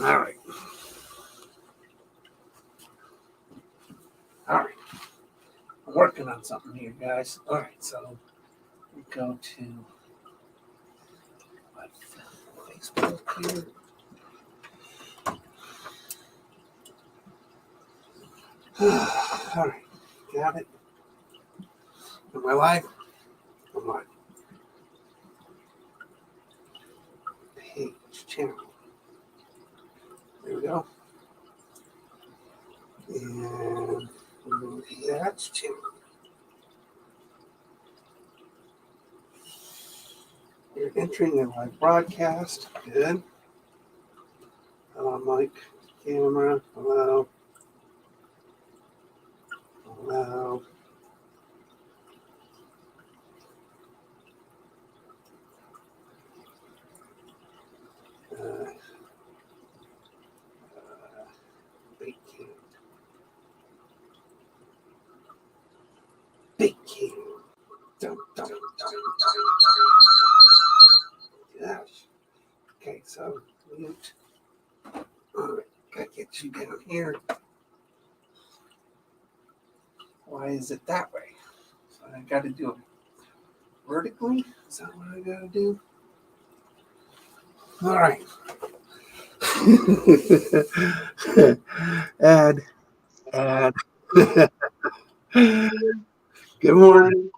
All right. All right. I'm working on something here, guys. All right, so we go to what, Facebook here. All right. Got it. Am I live? I'm live. Page channel. There we go. And that's channel. You're entering a live broadcast. Good. Hello, mic, camera. Hello. Hello. Big cam. Big cam. Dum, dum, dum, dum. Gosh. Okay, so mute. All right, gotta get you down here. Why is it that way? So I gotta do it vertically. Is that what I gotta do? All right. Add. Good morning.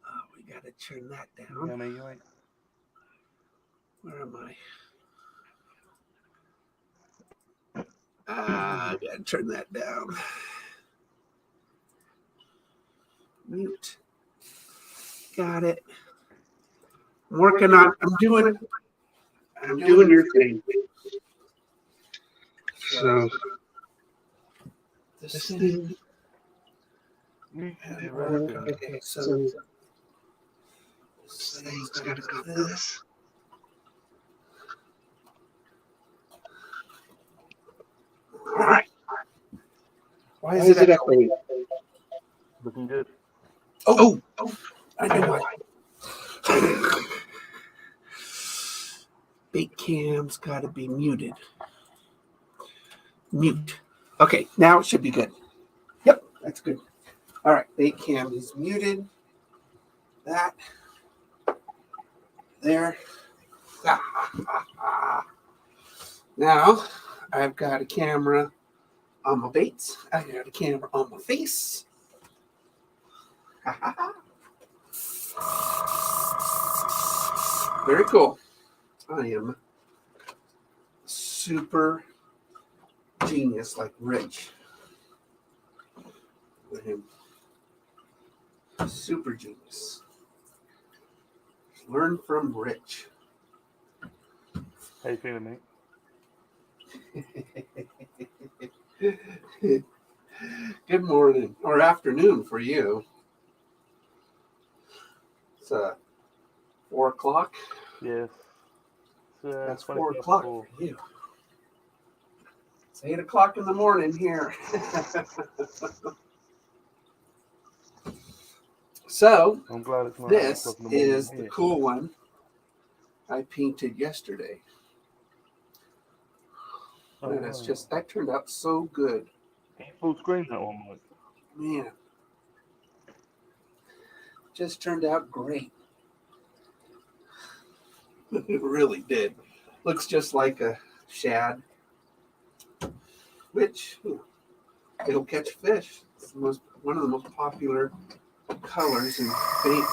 Oh, we gotta turn that down. Yeah, mate, you right. Where am I? I gotta turn that down. Mute. Got it. I'm working on. I'm doing your thing. So this thing. Okay, so this thing's gotta go this. All right. Why is it echoing? Looking good. Oh, I know why. Big cam's got to be muted. Mute. Okay, now it should be good. Yep, that's good. All right, big cam is muted. That. There. Now, I've got a camera on my baits. I got a camera on my face. Very cool. I am super genius like Rich. With him. Super genius. Learn from Rich. How you feeling, mate? Good morning or afternoon for you. It's 4 o'clock. Yes. That's 4 o'clock for you. It's 8 o'clock in the morning here. So, I'm glad it's not this is the cool one I painted yesterday. Oh, and it's just, that turned out so good. Can you full screen that one, Mike? Man. Just turned out great. It really did. Looks just like a shad, which it'll catch fish. It's one of the most popular colors in bait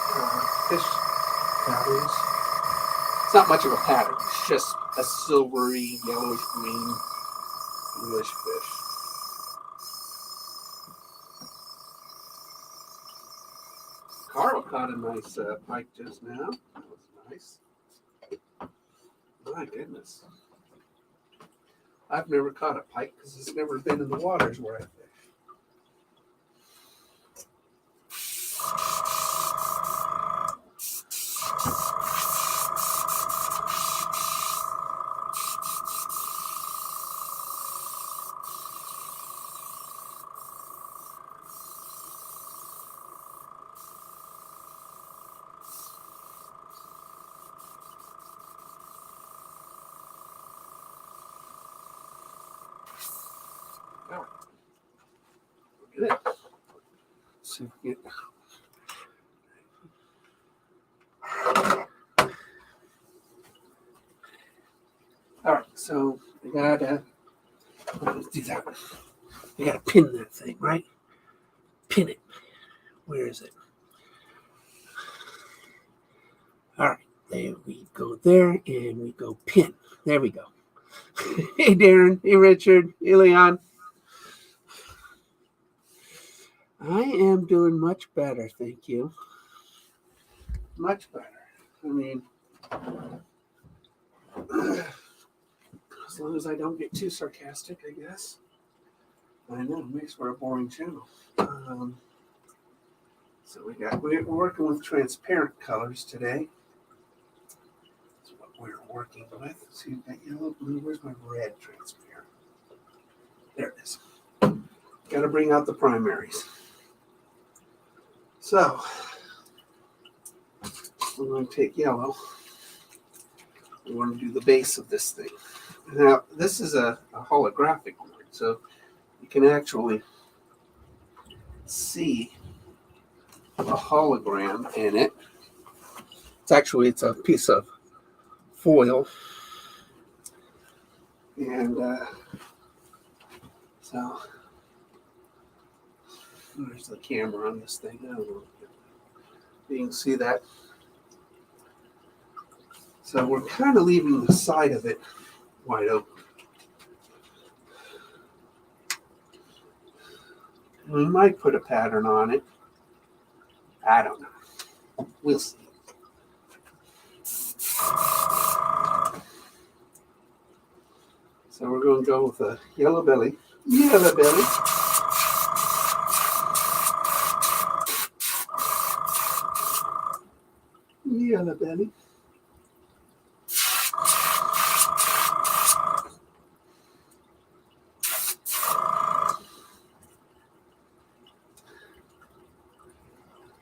fish patterns. It's not much of a pattern. It's just a silvery, yellowish green English fish. Carl caught a nice pike just now. That was nice. My goodness. I've never caught a pike because it's never been in the waters where I fish. Look at it. See if we get. All right, so we gotta let's do that. We gotta pin that thing, right? Pin it. Where is it? All right, there we go there, and we go pin. There we go. Hey, Darren. Hey, Richard. Hey, Leon. I am doing much better, thank you. Much better. I mean, as long as I don't get too sarcastic, I guess. I know, it makes for a boring channel. So we're working with transparent colors today. That's what we're working with. So you've got yellow, blue. Where's my red transparent? There it is. Got to bring out the primaries. So we're going to take yellow. We want to do the base of this thing. Now, this is a holographic board, so you can actually see a hologram in it. It's a piece of foil. And so there's the camera on this thing. I don't know if you can see that. So we're kind of leaving the side of it wide open. We might put a pattern on it. I don't know. We'll see. So we're going to go with a yellow belly. Yellow belly. Yellow belly.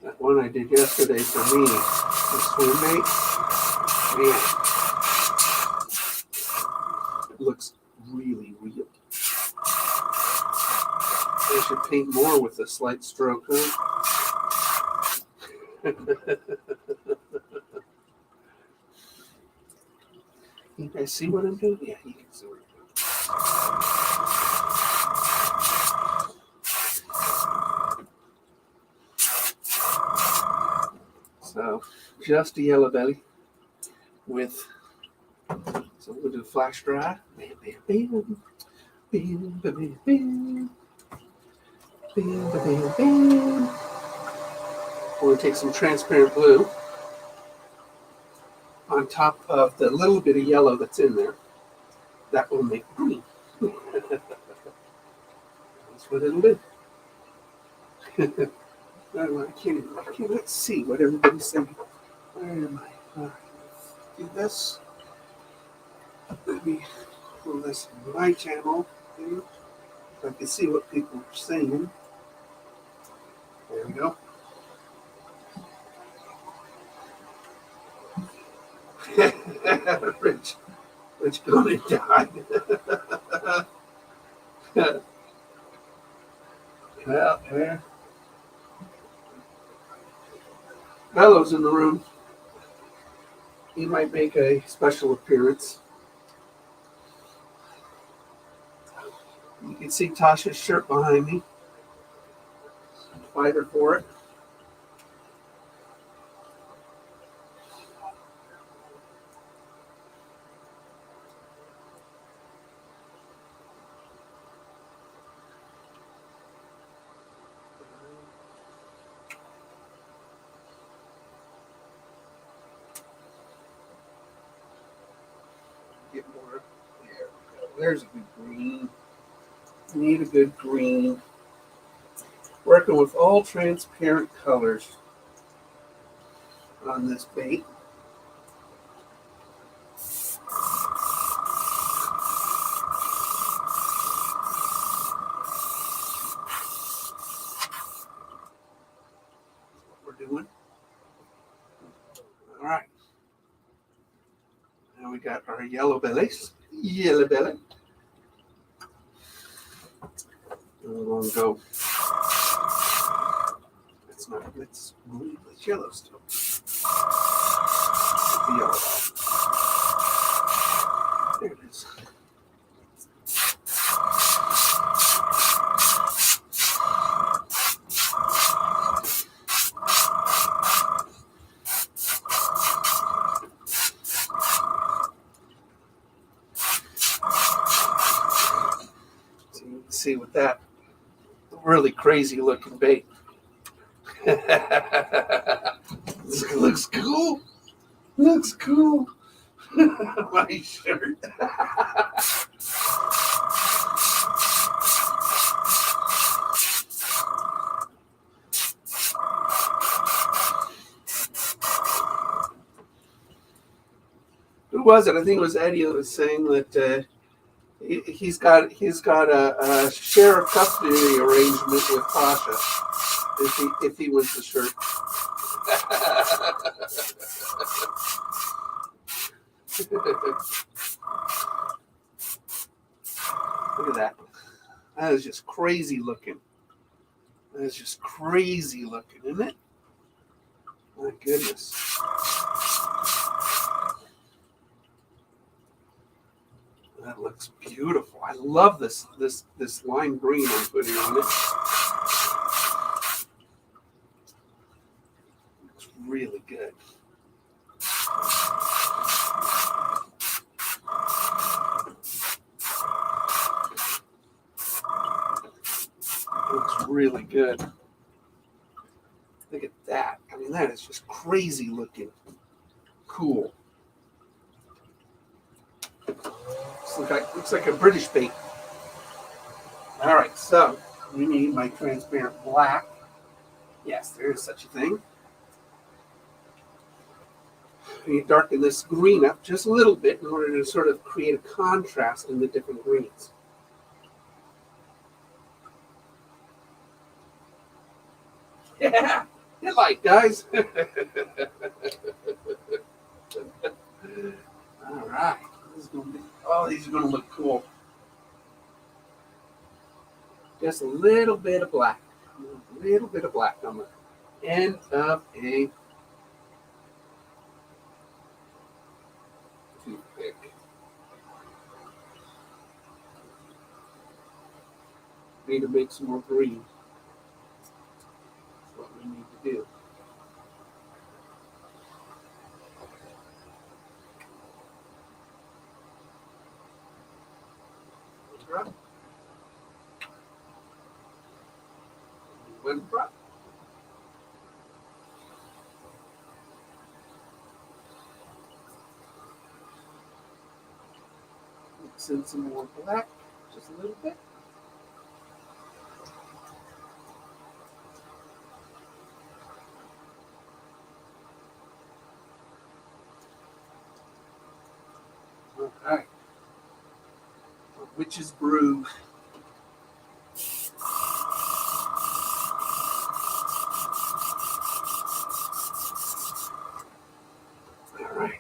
That one I did yesterday for me, the swim mate. Man, it looks really real. I should paint more with a slight stroke, huh? You guys see what I'm doing? Yeah, you can see what I'm doing. So, just a yellow belly with, so we'll do flash dry. Bam, bam, bam. Bam, bam, bam, bam. Bam, bam, bam. We're going to take some transparent blue on top of the little bit of yellow that's in there. That will make green. That's what it'll do. I cannot see what everybody's saying. Where am I? All right, do this. Let me pull this on my channel. Okay. So I can see what people are saying. There we go. Rich gonna die. Well, there. Bellows in the room. He might make a special appearance. You can see Tasha's shirt behind me. Fight her for it. Get more. There we go. There's a good green. Need a good green. Working with all transparent colors on this bait. That's what we're doing. All right. Now we got our yellow bellies. Yellow belly. we're going to go. It's not. It's blue. It's yellow still. The yellow. There it is. So you can see with that really crazy looking bait. Looks cool. Looks cool. My shirt. Who was it? I think it was Eddie who was saying that he's got a share of custody arrangement with Pasha if he wins the shirt. Look at that. That is just crazy looking. That is just crazy looking, isn't it? My goodness. That looks beautiful. I love this lime green I'm putting on it. Looks really good. Looks really good. Look at that. I mean, that is just crazy looking. Cool. Looks like a British bait. All right, so we need my transparent black. Yes, there is such a thing. We need to darken this green up just a little bit in order to sort of create a contrast in the different greens. Yeah, you like, guys. All right. This is gonna be, these are going to look cool. Just a little bit of black. A little bit of black on the end of a toothpick. Need to make some more green. That's what we need to do. One drop. Mix in some more black, just a little bit. Okay. Witch's brew. All right.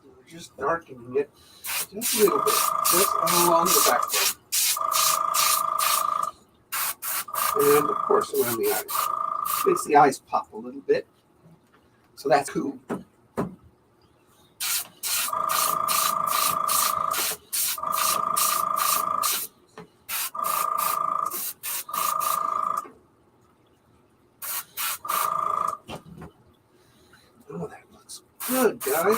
We're just darkening it just a little bit, just along the backbone. And of course around the eyes. Makes the eyes pop a little bit. So that's cool. Oh, that looks good, guys.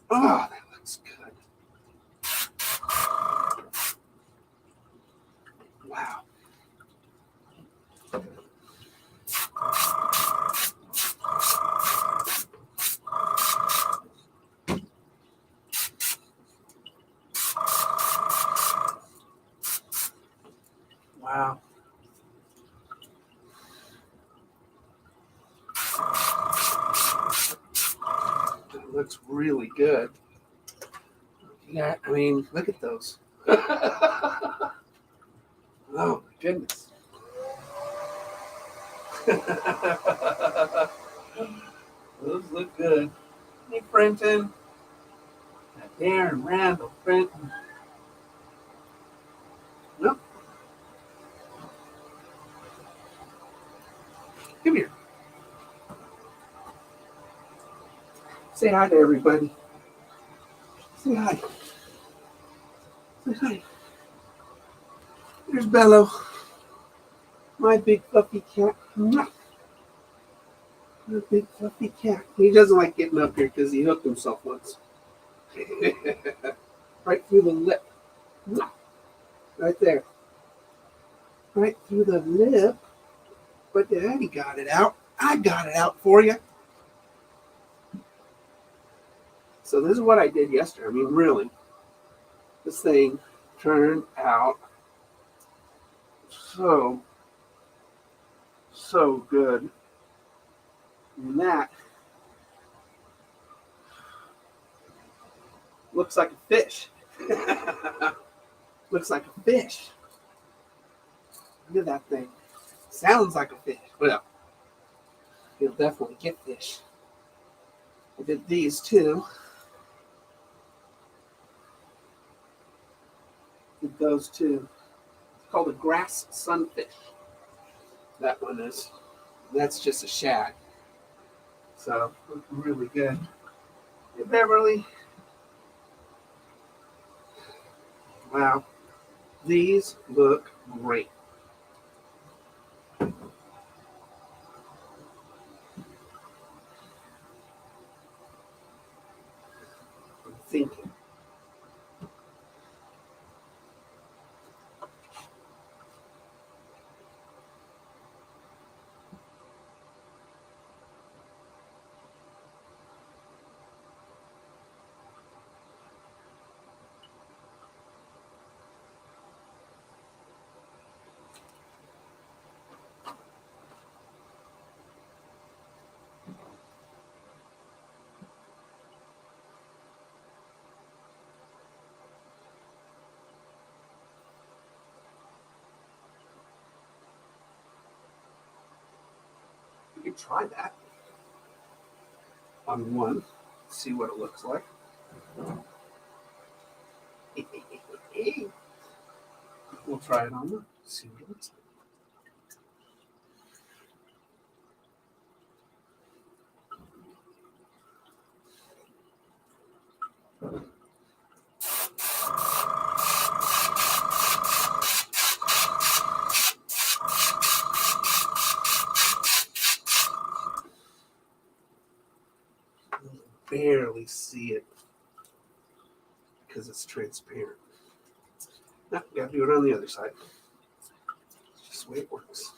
Oh, that looks good. Wow. Wow. That looks really good. Yeah, I mean, look at those. Oh, Goodness. Those look good. Hey, Brenton. Darren, Randall, Brenton. Nope. Come here. Say hi to everybody. Say hi. Say hi. There's Bello. My big fluffy cat. My big fluffy cat. He doesn't like getting up here because he hooked himself once. Right through the lip. Right there. Right through the lip. But Daddy got it out. I got it out for you. So this is what I did yesterday. I mean, really. This thing turned out so good. And that looks like a fish. Looks like a fish. Look at that thing. Sounds like a fish. Well, you'll definitely get fish. I did these too. Did those too. It's called a grass sunfish. That one is. That's just a shad. So, looking really good. Hey, Beverly. Wow. These look great. I'm thinking. You could try that on one, see what it looks like. We'll try it on one, see what it looks like. Barely see it because it's transparent. Now, you gotta do it on the other side. It's just the way it works.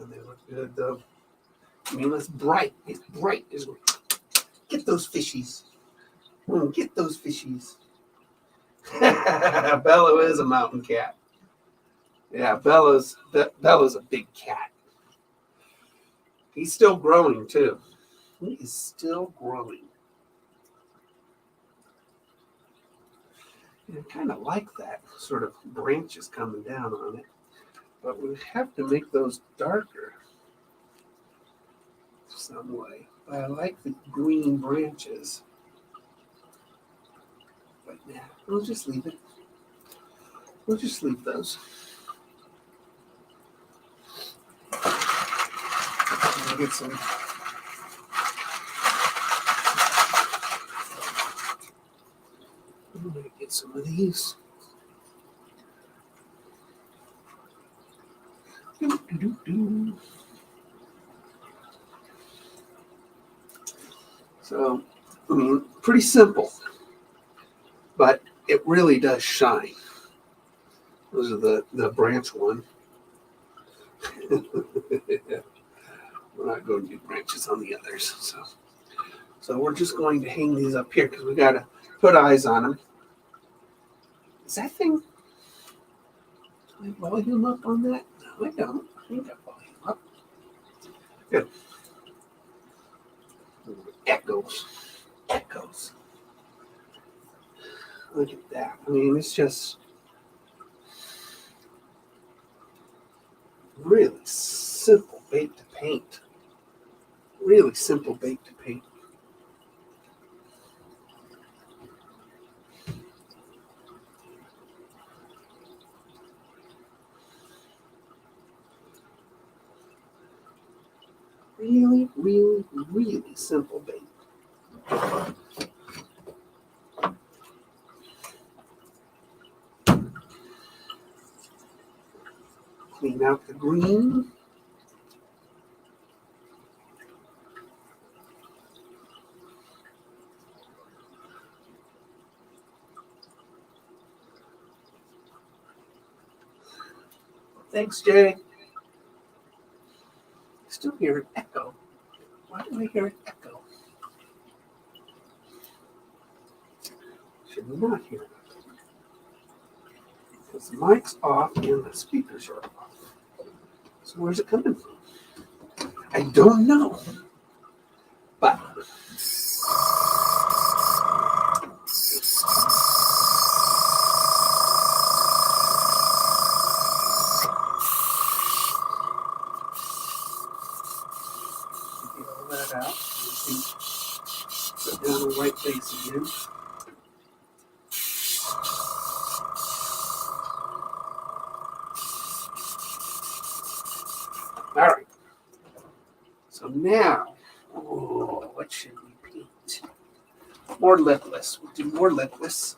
And they look good though. I mean, it's bright. It's bright. Get those fishies. Get those fishies. Bello is a mountain cat. Yeah, Bello's a big cat. He's still growing too. He is still growing. I kind of like that sort of branches coming down on it, but we have to make those darker some way. But I like the green branches. But yeah, we'll just leave it. We'll just leave those. We'll get some. I'm gonna get some of these. So, I mean, pretty simple, but it really does shine. Those are the branch one. We're not going to do branches on the others. So we're just going to hang these up here because we got to put eyes on them. Is that thing? Do I have volume up on that? No, I don't. I ain't got volume up. Good. Echoes. Echoes. Look at that. I mean, it's just really simple bait to paint. Really simple bait to paint. Really, really, really simple bait. Clean out the green. Thanks, Jay. I still hear an echo. Why do I hear an echo? Should not hear it. Because the mic's off and the speakers are off. So where's it coming from? I don't know. But get all that out. You can put down the white base again. All right. So now, what should we paint? More lipless. We'll do more lipless.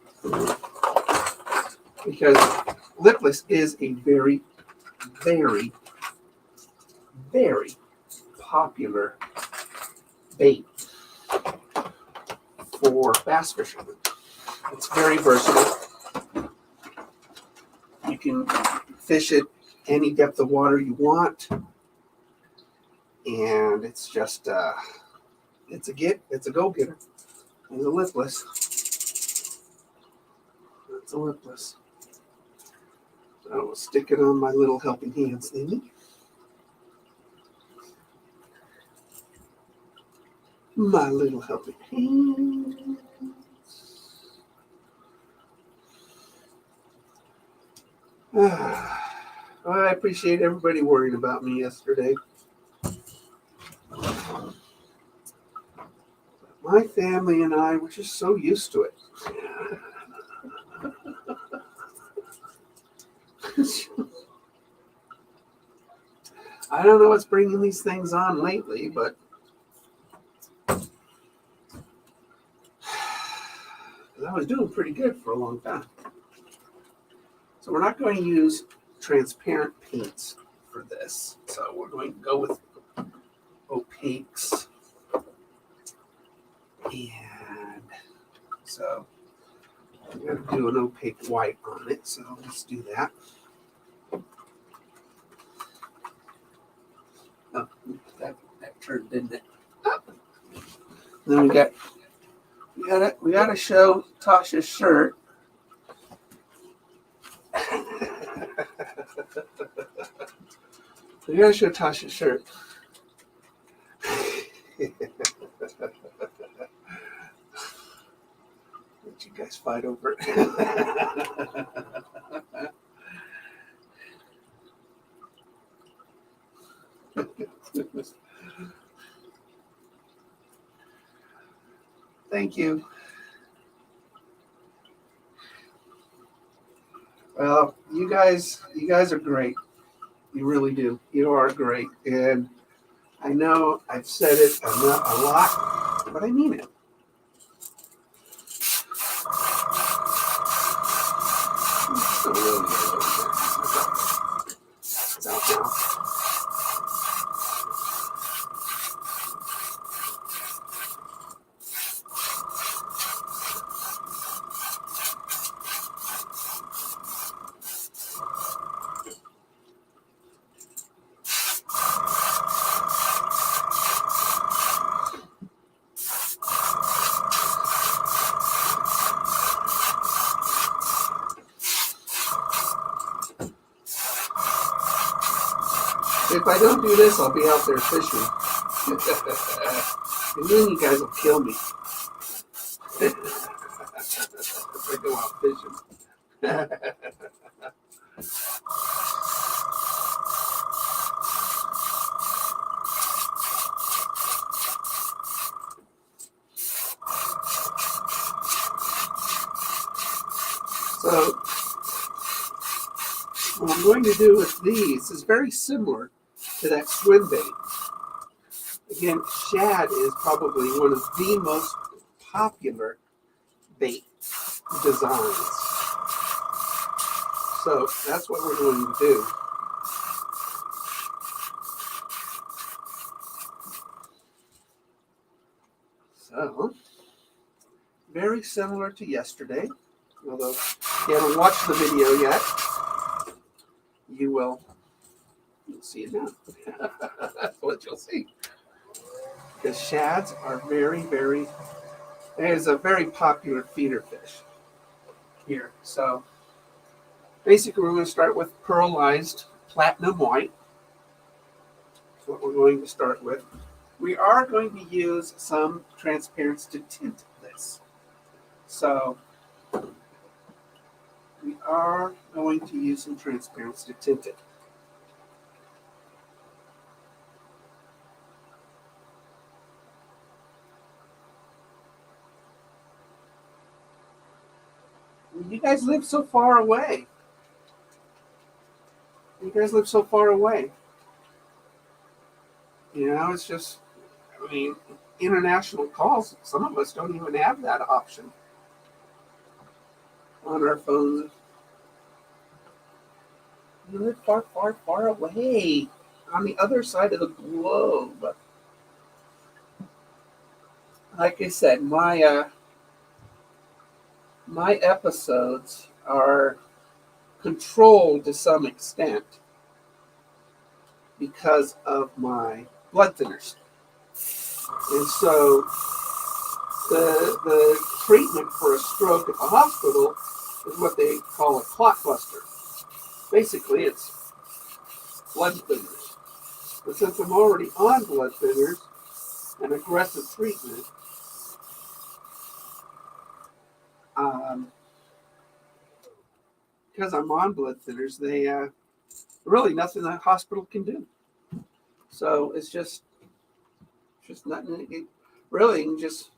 Because lipless is a very, very, very popular bait for bass fishing. It's very versatile. You can fish it any depth of water you want. And it's just, it's a go-getter. It's a lipless. It's a lipless. So I will stick it on my little helping hands thingy. My little helping hands. I appreciate everybody worrying about me yesterday. My family and I were just so used to it. I don't know what's bringing these things on lately, but I was doing pretty good for a long time. So we're not going to use transparent paints for this. So we're going to go with opaques. And so I'm going to do an opaque white on it. So let's do that. Oh, that turned, didn't it? Oh. Then we got to show Tasha's shirt. We got to show Tasha's shirt. Let you guys fight over it. Thank you. Well, you guys are great. You really do. You are great. And I know I've said it a lot, but I mean it. It's still really good. It's out now. If I don't do this, I'll be out there fishing. And then you guys will kill me. If I go out fishing. So, what I'm going to do with these is very similar to that swim bait. Again, shad is probably one of the most popular bait designs. So that's what we're going to do. So, very similar to yesterday, although if you haven't watched the video yet, you'll see it now. That's what you'll see. Because shads are it is a very popular feeder fish here. So basically we're going to start with pearlized platinum white. That's what we're going to start with. We are going to use some transparency to tint this. So we are going to use some transparency to tint it. You guys live so far away. You guys live so far away. You know, it's just, I mean, international calls, some of us don't even have that option on our phones. You live far, far, far away on the other side of the globe. Like I said, my episodes are controlled to some extent because of my blood thinners. And so the treatment for a stroke at the hospital is what they call a clot buster. Basically, it's blood thinners. But since I'm already on blood thinners and aggressive treatment, because I'm on blood thinners, they really nothing the hospital can do. So it's just nothing. It really, you can just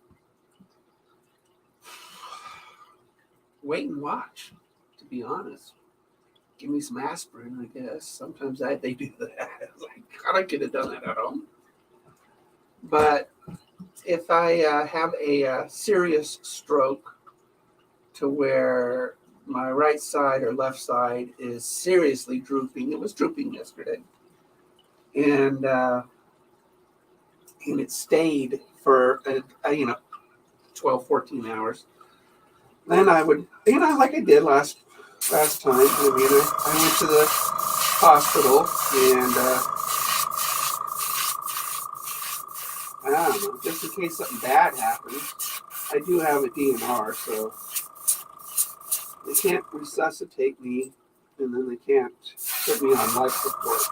wait and watch. To be honest, give me some aspirin, I guess. Sometimes they do that. Like, I could have done that at home. But if I have a serious stroke to where my right side or left side is seriously drooping. It was drooping yesterday. And it stayed for, 12, 14 hours. Then I would, like I did last time, I went to the hospital and, I don't know, just in case something bad happens, I do have a DNR, so they can't resuscitate me, and then they can't put me on life support.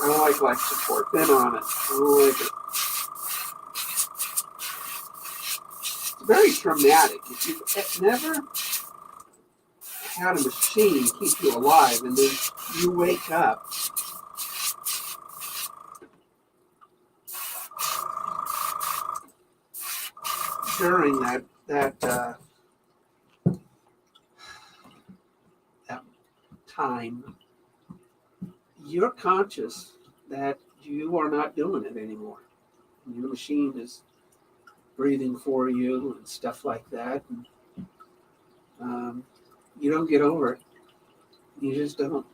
I don't like life support. Been on it. I don't like it. It's very traumatic. If you've never had a machine keep you alive, and then you wake up during that time, you're conscious that you are not doing it anymore. Your machine is breathing for you and stuff like that. And, you don't get over it. You just don't.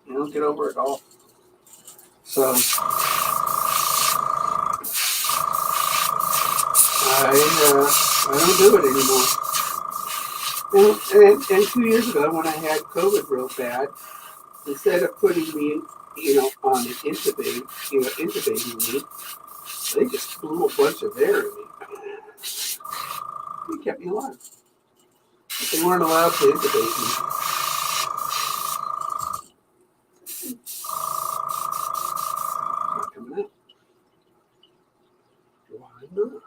You don't get over it at all. So I don't do it anymore. And 2 years ago, when I had COVID real bad, instead of putting me, on an intubating me, they just blew a bunch of air in me. They kept me alive. But they weren't allowed to intubate me. not.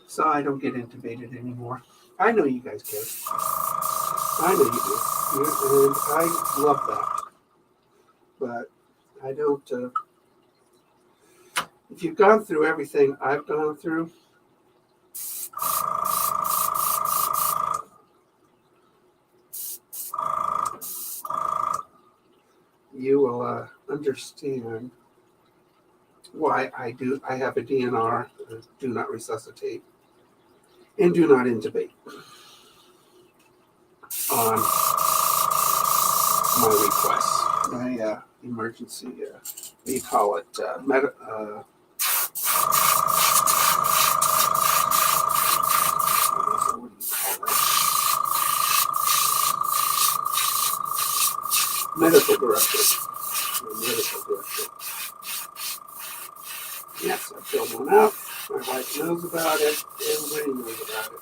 So I don't get intubated anymore. I know you guys get it. I know you do. And I love that. But I don't. If you've gone through everything I've gone through, you will understand why I have a DNR, do not resuscitate, and do not intubate on my request, my emergency, what do you call it, what do you call it? Medical director. My medical director. Yes, I filled one out. My wife knows about it. Everybody knows about it.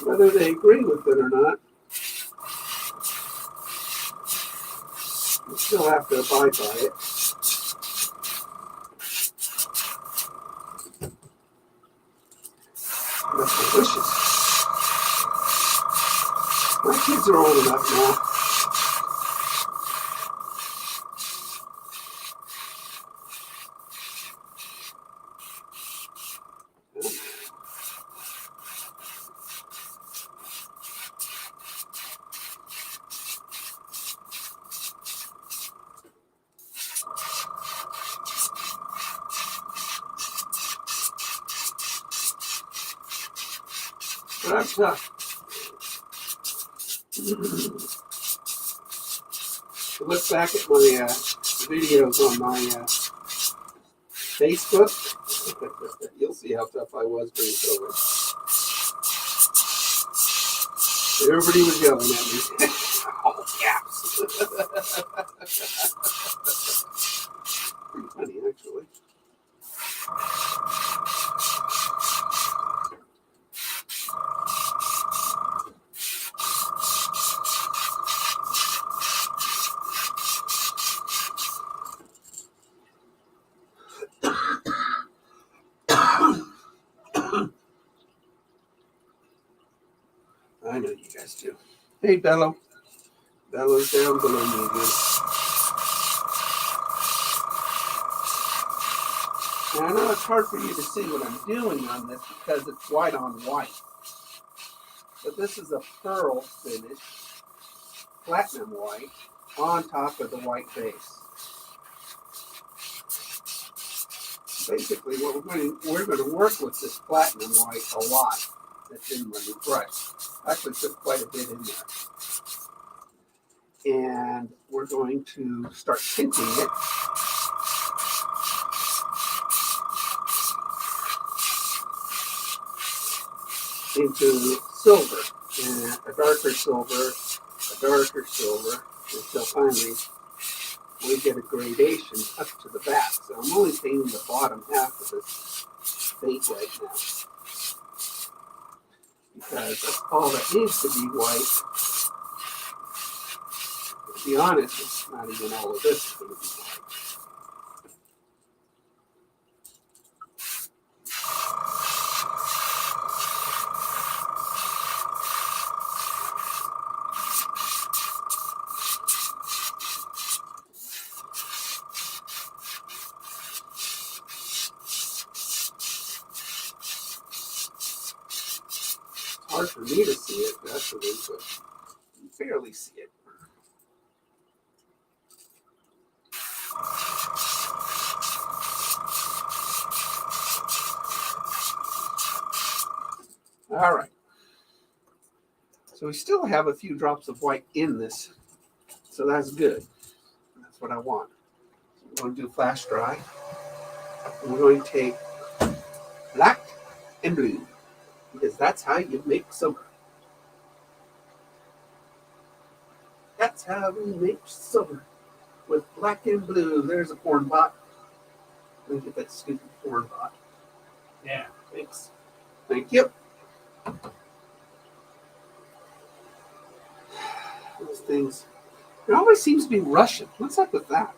Whether they agree with it or not, you still have to abide by it. That's delicious. My kids are old enough now. But I'm tough. Look back at my videos on my Facebook. You'll see how tough I was during COVID. Everybody was yelling at me. All caps. Pretty funny, actually. I know you guys do. Hey, Bello. Bello's down below me again. And I know it's hard for you to see what I'm doing on this because it's white on white. But this is a pearl finish, platinum white, on top of the white base. Basically, what we're going to work with this platinum white a lot. That's in my new brush. I actually put quite a bit in there. And we're going to start tinting it. Into silver, and a darker silver, until finally we get a gradation up to the back. So I'm only painting the bottom half of this bait right now. Because that's all that needs to be white. To be honest, it's not even all of this is going to be white. Hard for me to see it, actually, but you can barely see it. All right. So we still have a few drops of white in this, so that's good. That's what I want. So we're going to do flash dry. And we're going to take black and blue, because that's how you make silver. That's how we make silver. With black and blue. There's a corn pot. Let me get that stupid corn pot. Yeah, thanks. Thank you. Those things. It always seems to be Russian. What's up with that?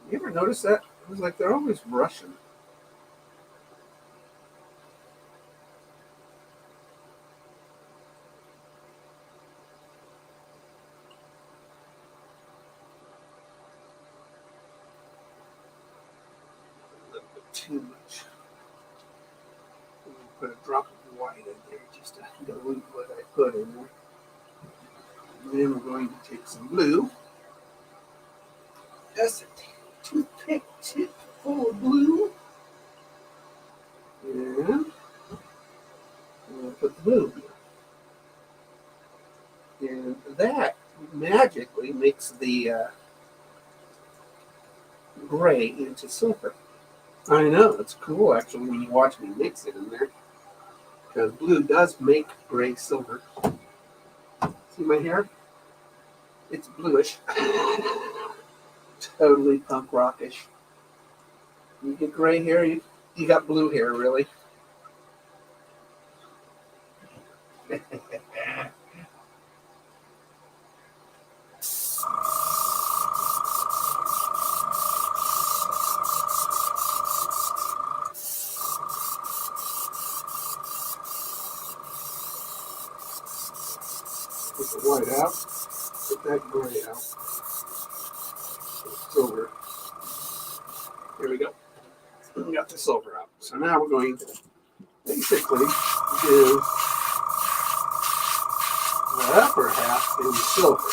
You ever notice that? It was like they're always Russian. A little bit too much. I'm going to put a drop of white in there just to dilute what I put in there. And then we're going to take some blue. Just a toothpick tip full of blue. And we'll put the blue here. And that magically makes the gray into silver. I know, it's cool actually when you watch me mix it in there. Because blue does make gray silver. See my hair? It's bluish. Totally punk rockish. You get gray hair, you got blue hair, really. Get the white out. Get that gray out. Silver. Here we go. We got the silver out. So now we're going to basically do the upper half in silver.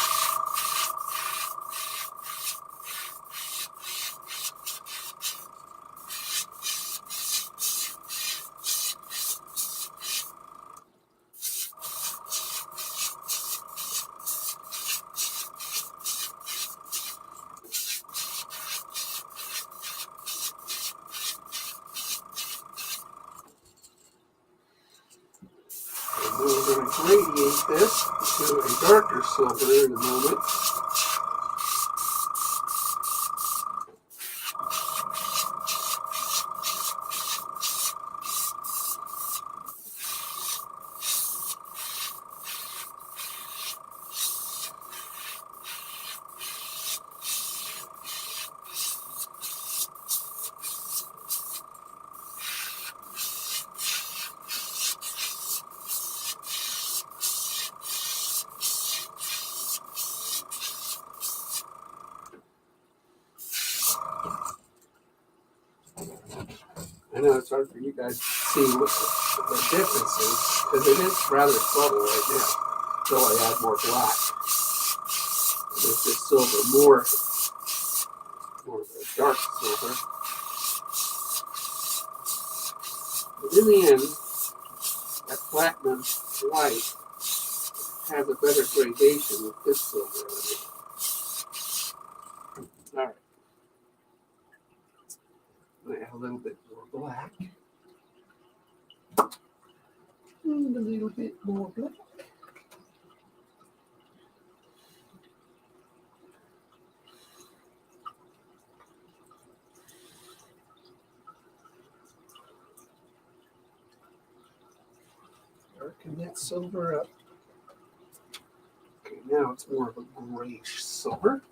And then we're going to gradient this to a darker silver in a moment. I know it's hard for you guys to see what the difference is, because it is rather subtle right now, until I add more black. There's this silver more of a dark silver. But in the end, that platinum white has a better gradation with this silver on it. Alright. I'm going to add a little bit more black. And a little bit more black. Darken that silver up. Okay, now it's more of a grayish silver.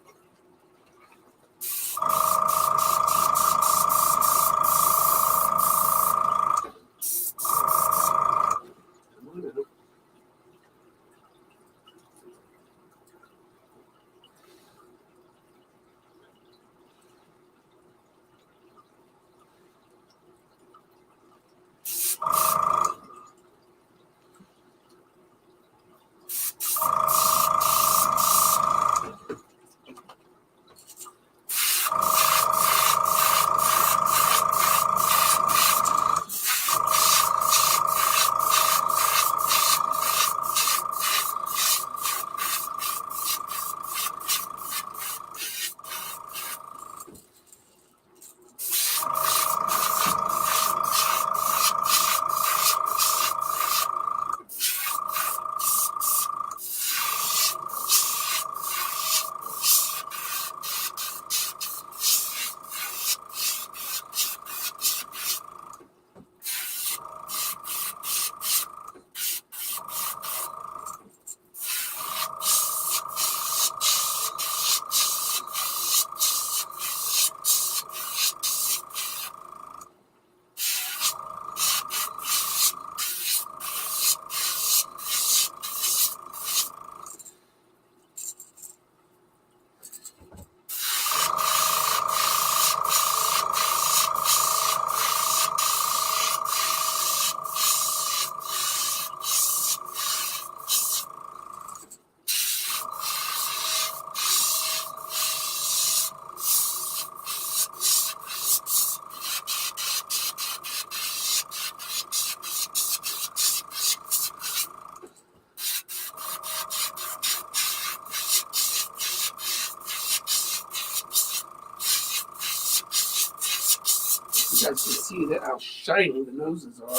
You guys can see that how shiny the noses are.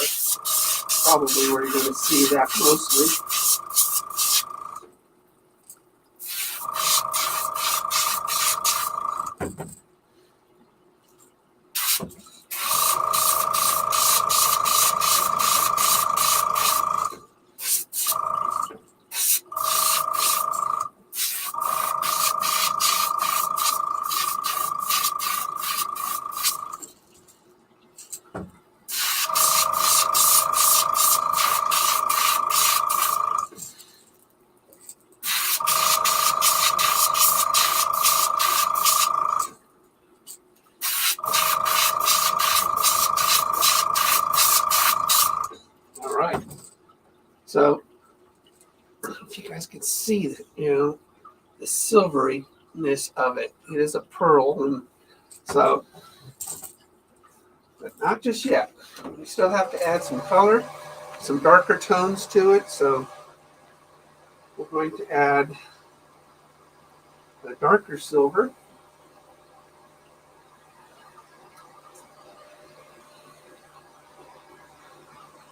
Probably where you're going to see that mostly. All right. So, if you guys can see that, the silveryness of it. It is a pearl, and so, but not just yet. We still have to add some color, some darker tones to it. So, we're going to add a darker silver.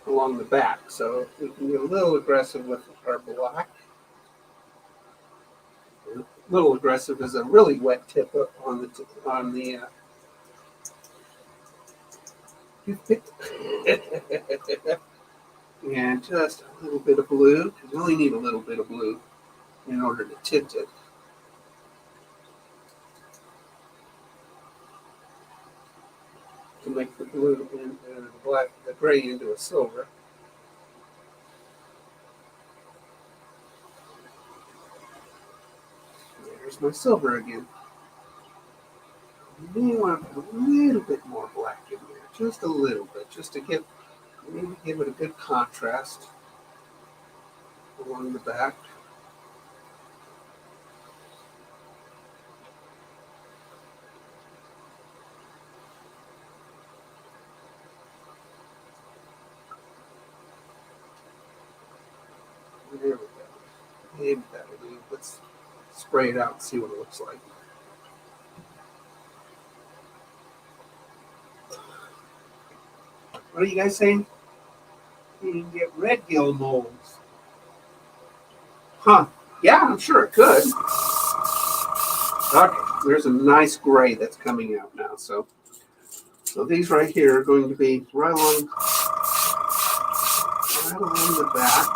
Along the back, so we can get a little aggressive with our black. A little aggressive is a really wet tip on the toothpick. And just a little bit of blue, because you only need a little bit of blue in order to tint it. To make the blue and the black, the gray into a silver. There's my silver again. You may want to put a little bit more black in there, just a little bit, just to maybe give it a good contrast along the back. There we go. Maybe that'll do. Let's spray it out and see what it looks like. What are you guys saying? You can get red gill molds. Huh. Yeah, I'm sure it could. Okay, there's a nice gray that's coming out now. So these right here are going to be right along the back.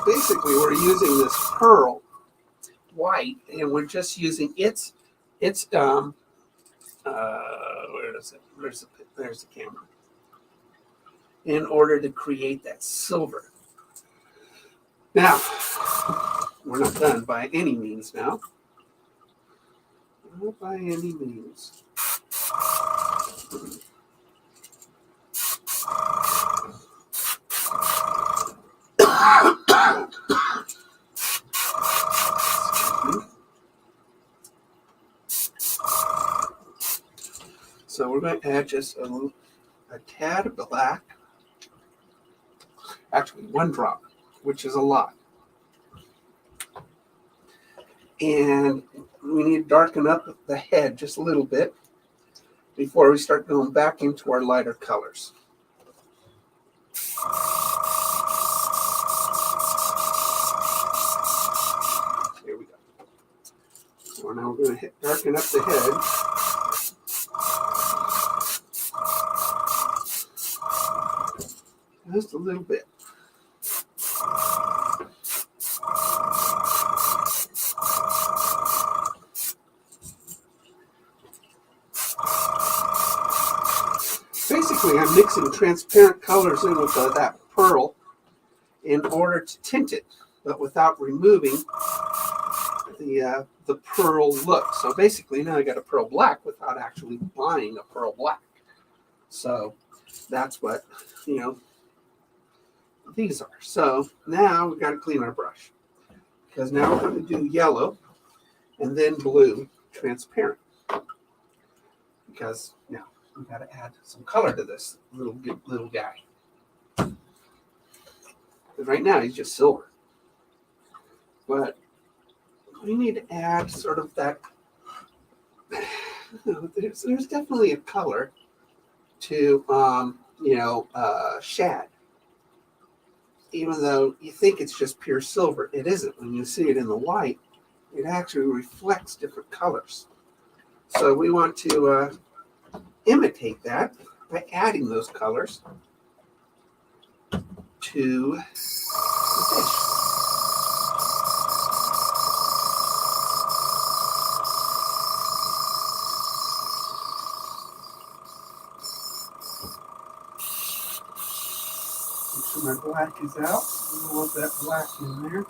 Basically, we're using this pearl white, and we're just using its where is it? There's the camera. In order to create that silver. Now, we're not done by any means now. Not by any means. So we're going to add just a tad of black. Actually, one drop, which is a lot. And we need to darken up the head just a little bit before we start going back into our lighter colors. Here we go. So now we're going to darken up the head. Just a little bit. Basically, I'm mixing transparent colors in with that pearl in order to tint it, but without removing the pearl look. So basically now I got a pearl black without actually buying a pearl black. So that's what, you know, these are. So now we've got to clean our brush, because now we're going to do yellow and then blue transparent, because now we've got to add some color to this little guy. Because right now he's just silver. But we need to add sort of that, there's definitely a color to, shad. Even though you think it's just pure silver, it isn't. When you see it in the light, it actually reflects different colors. So we want to imitate that by adding those colors to the fish. Make sure my black is out. We don't want that black in there.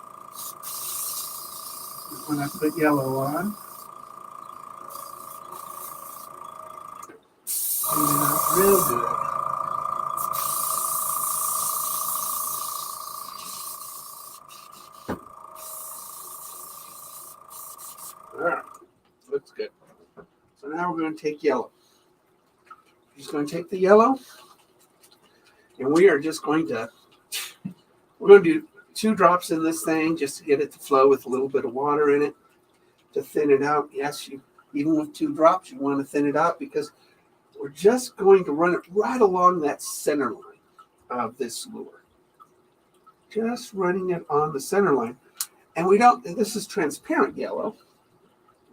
When I put yellow on, clean it up real good. All right, looks good. So now we're going to take yellow. Just going to take the yellow, and we are just going to, we're going to do 2 drops in this thing just to get it to flow with a little bit of water in it to thin it out. Yes, even with 2 drops, you want to thin it out because we're just going to run it right along that center line of this lure. Just running it on the center line. And we don't, this is transparent yellow.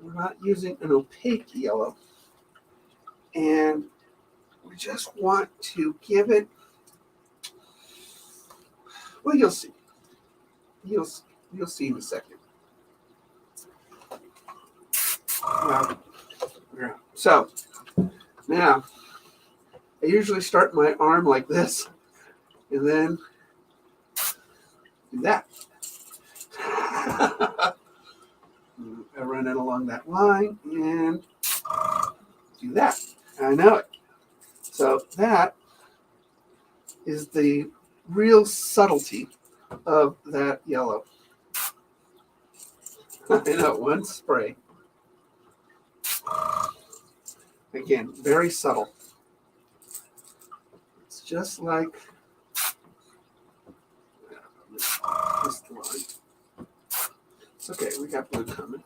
We're not using an opaque yellow. And we just want to give it, well, you'll see. You'll see in a second. So now I usually start my arm like this and then do that. I run it along that line and do that. I know it. So that is the real subtlety of that yellow. I know, one spray. Again, very subtle. It's just like this line. It's okay, we got blue coming.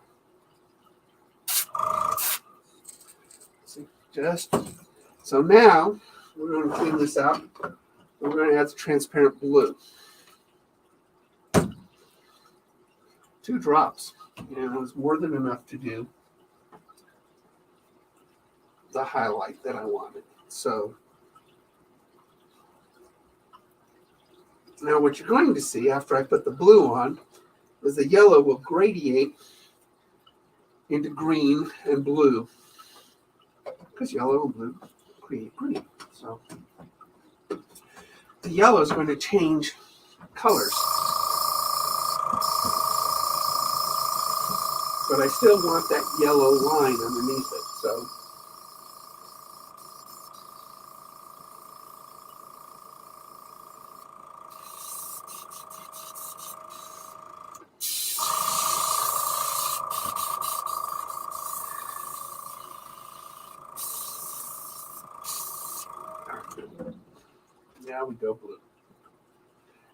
See, just so now we're going to clean this out. We're going to add the transparent blue. 2 drops, and it was more than enough to do the highlight that I wanted. So now what you're going to see after I put the blue on is the yellow will gradiate into green and blue, because yellow and blue create green. So the yellow is going to change colors. But I still want that yellow line underneath it. So now we go blue.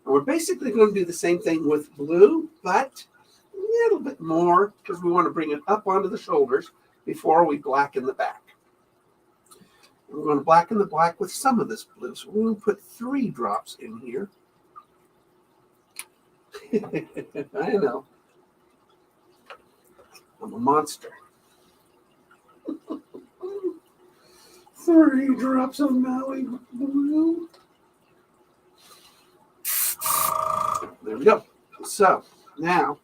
And we're basically going to do the same thing with blue, but a little bit more, because we want to bring it up onto the shoulders before we blacken the back. And we're going to blacken the black with some of this blue. So we're going to put 3 drops in here. I know. I'm a monster. 3 drops of Maui blue. There we go. So now,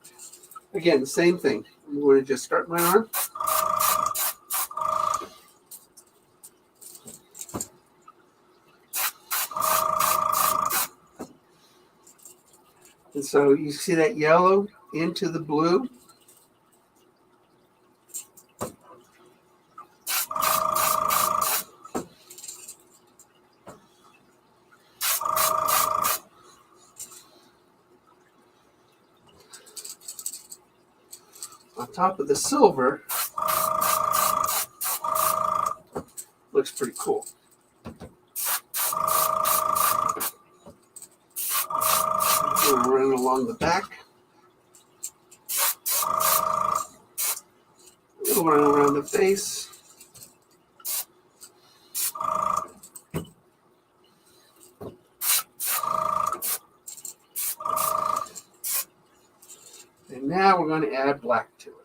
again, the same thing. I'm going to just start my arm. And so you see that yellow into the blue. on top of the silver looks pretty cool. We're running along the back. We'll run around the face. And now we're going to add black to it.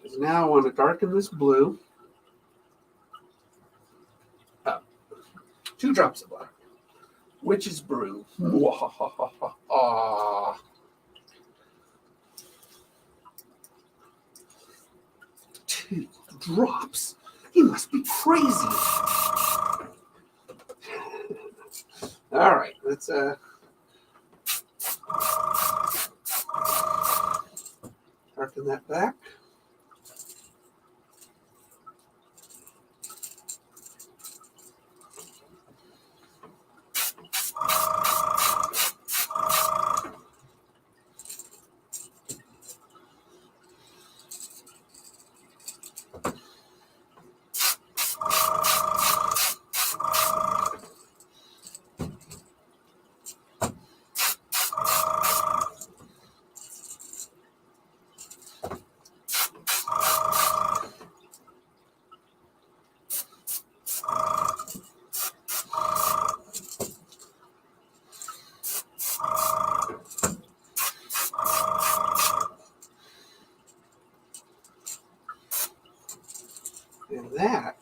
Because now I want to darken this blue. 2 drops of black. Witch's brew. Ah. 2 drops. He must be crazy. All right, let's darken that back. And that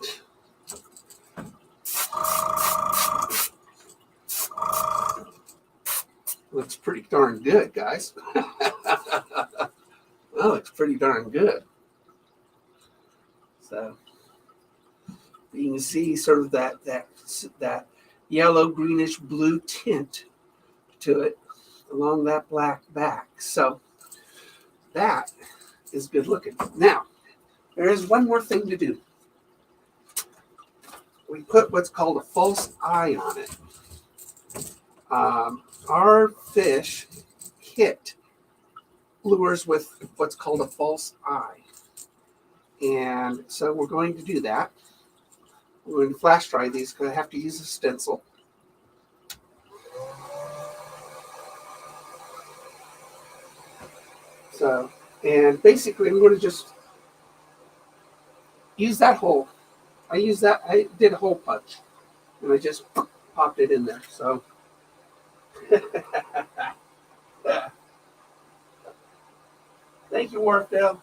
looks pretty darn good, guys. That looks pretty darn good. So you can see sort of that yellow, greenish, blue tint to it along that black back. So that is good looking. Now, there is one more thing to do. We put what's called a false eye on it. Our fish hit lures with what's called a false eye. And so we're going to do that. We're going to flash dry these because I have to use a stencil. So, and basically I'm going to just use that hole. I did a hole punch and I just popped it in there. So thank you, Wharfdale.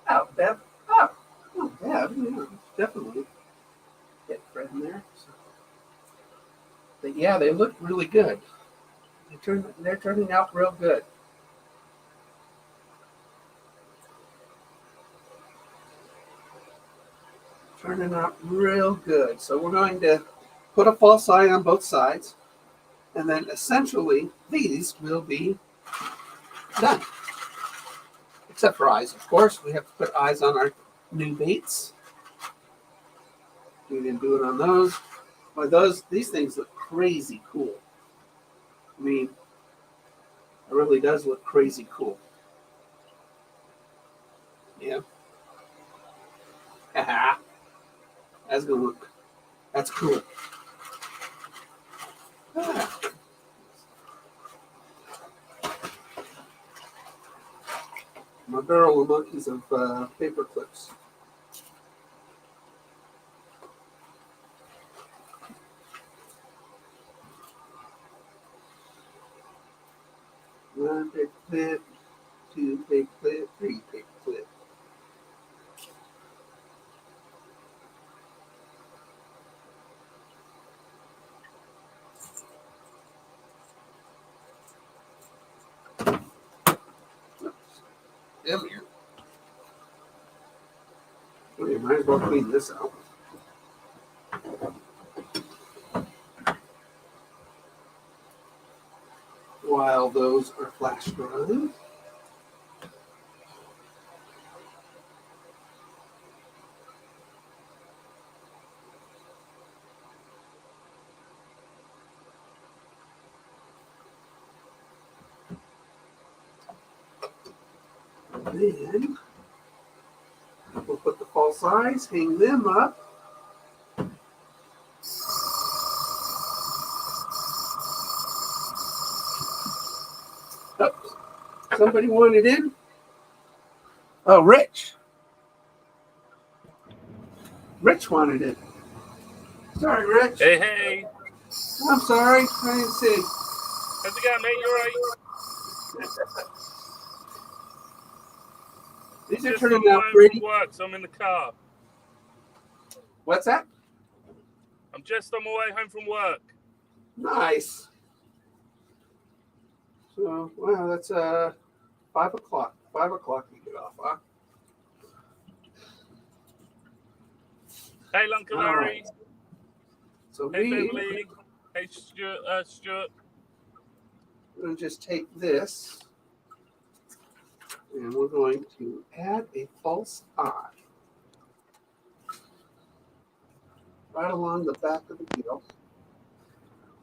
Oh, Bev. Oh, Bev. Yeah, definitely get Fred in there. So. But yeah, they look really good. They're turning out real good. Turning out real good. So we're going to put a false eye on both sides. And then essentially, these will be done. Except for eyes, of course. We have to put eyes on our new baits. We didn't do it on those. But these things look crazy cool. I mean, it really does look crazy cool. Yeah. That's gonna look. That's cool. My barrel of monkeys of paper clips. One paper clip, 2 paper clip, 3 paper clip. Come here. Well, you might as well clean this out. While those are flash drying. Then we'll put the false eyes, hang them up. Oops. Somebody wanted in? Oh, Rich. Rich wanted it. Sorry, Rich. Hey. I'm sorry. I didn't see. How's it going, mate? You alright? These are Just turning on my out way pretty. from work, so I'm in the car. What's that? I'm just on my way home from work. Nice. So, wow, that's 5 o'clock. 5 o'clock you get off, huh? Hey, Luncle All Larry. right. So Hey, we're Beverly. Hey, Stuart. going to just take this and we're going to add a false eye right along the back of the wheel.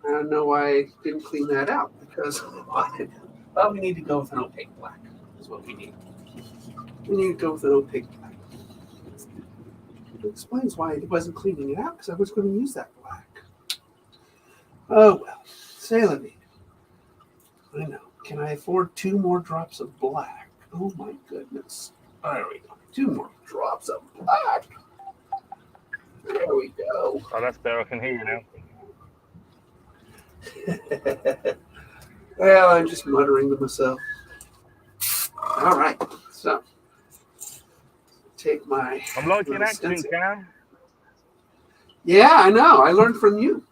I don't know why I didn't clean that out because well, we need to go with an opaque black. That's what we need. We need to go with an opaque black. It explains why I wasn't cleaning it out because I was going to use that black. Oh well, say la vie. I know. Can I afford 2 more drops of black? Oh my goodness. There we go. 2 more drops of black. There we go. Oh, that's better. I can hear you now. Well, I'm just muttering to myself. All right. So, take my. I'm liking little acting, stencil. Cam. Yeah, I know. I learned from you.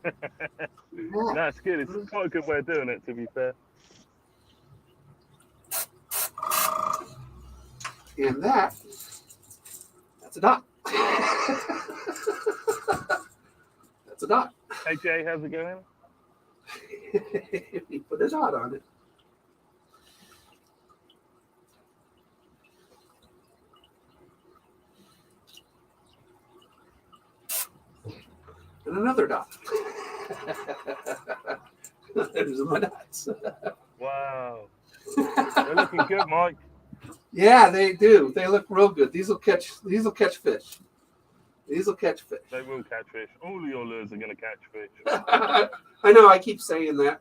Yeah. That's good. It's quite a good way of doing it, to be fair. And that's a dot. That's a dot. Hey, Jay, how's it going? You put a dot on it. And another dot. There's my dots. Wow. They're looking good, Mike. Yeah, they do. They look real good. These will catch fish. These will catch fish. They will catch fish. All of your lures are going to catch fish. I know. I keep saying that.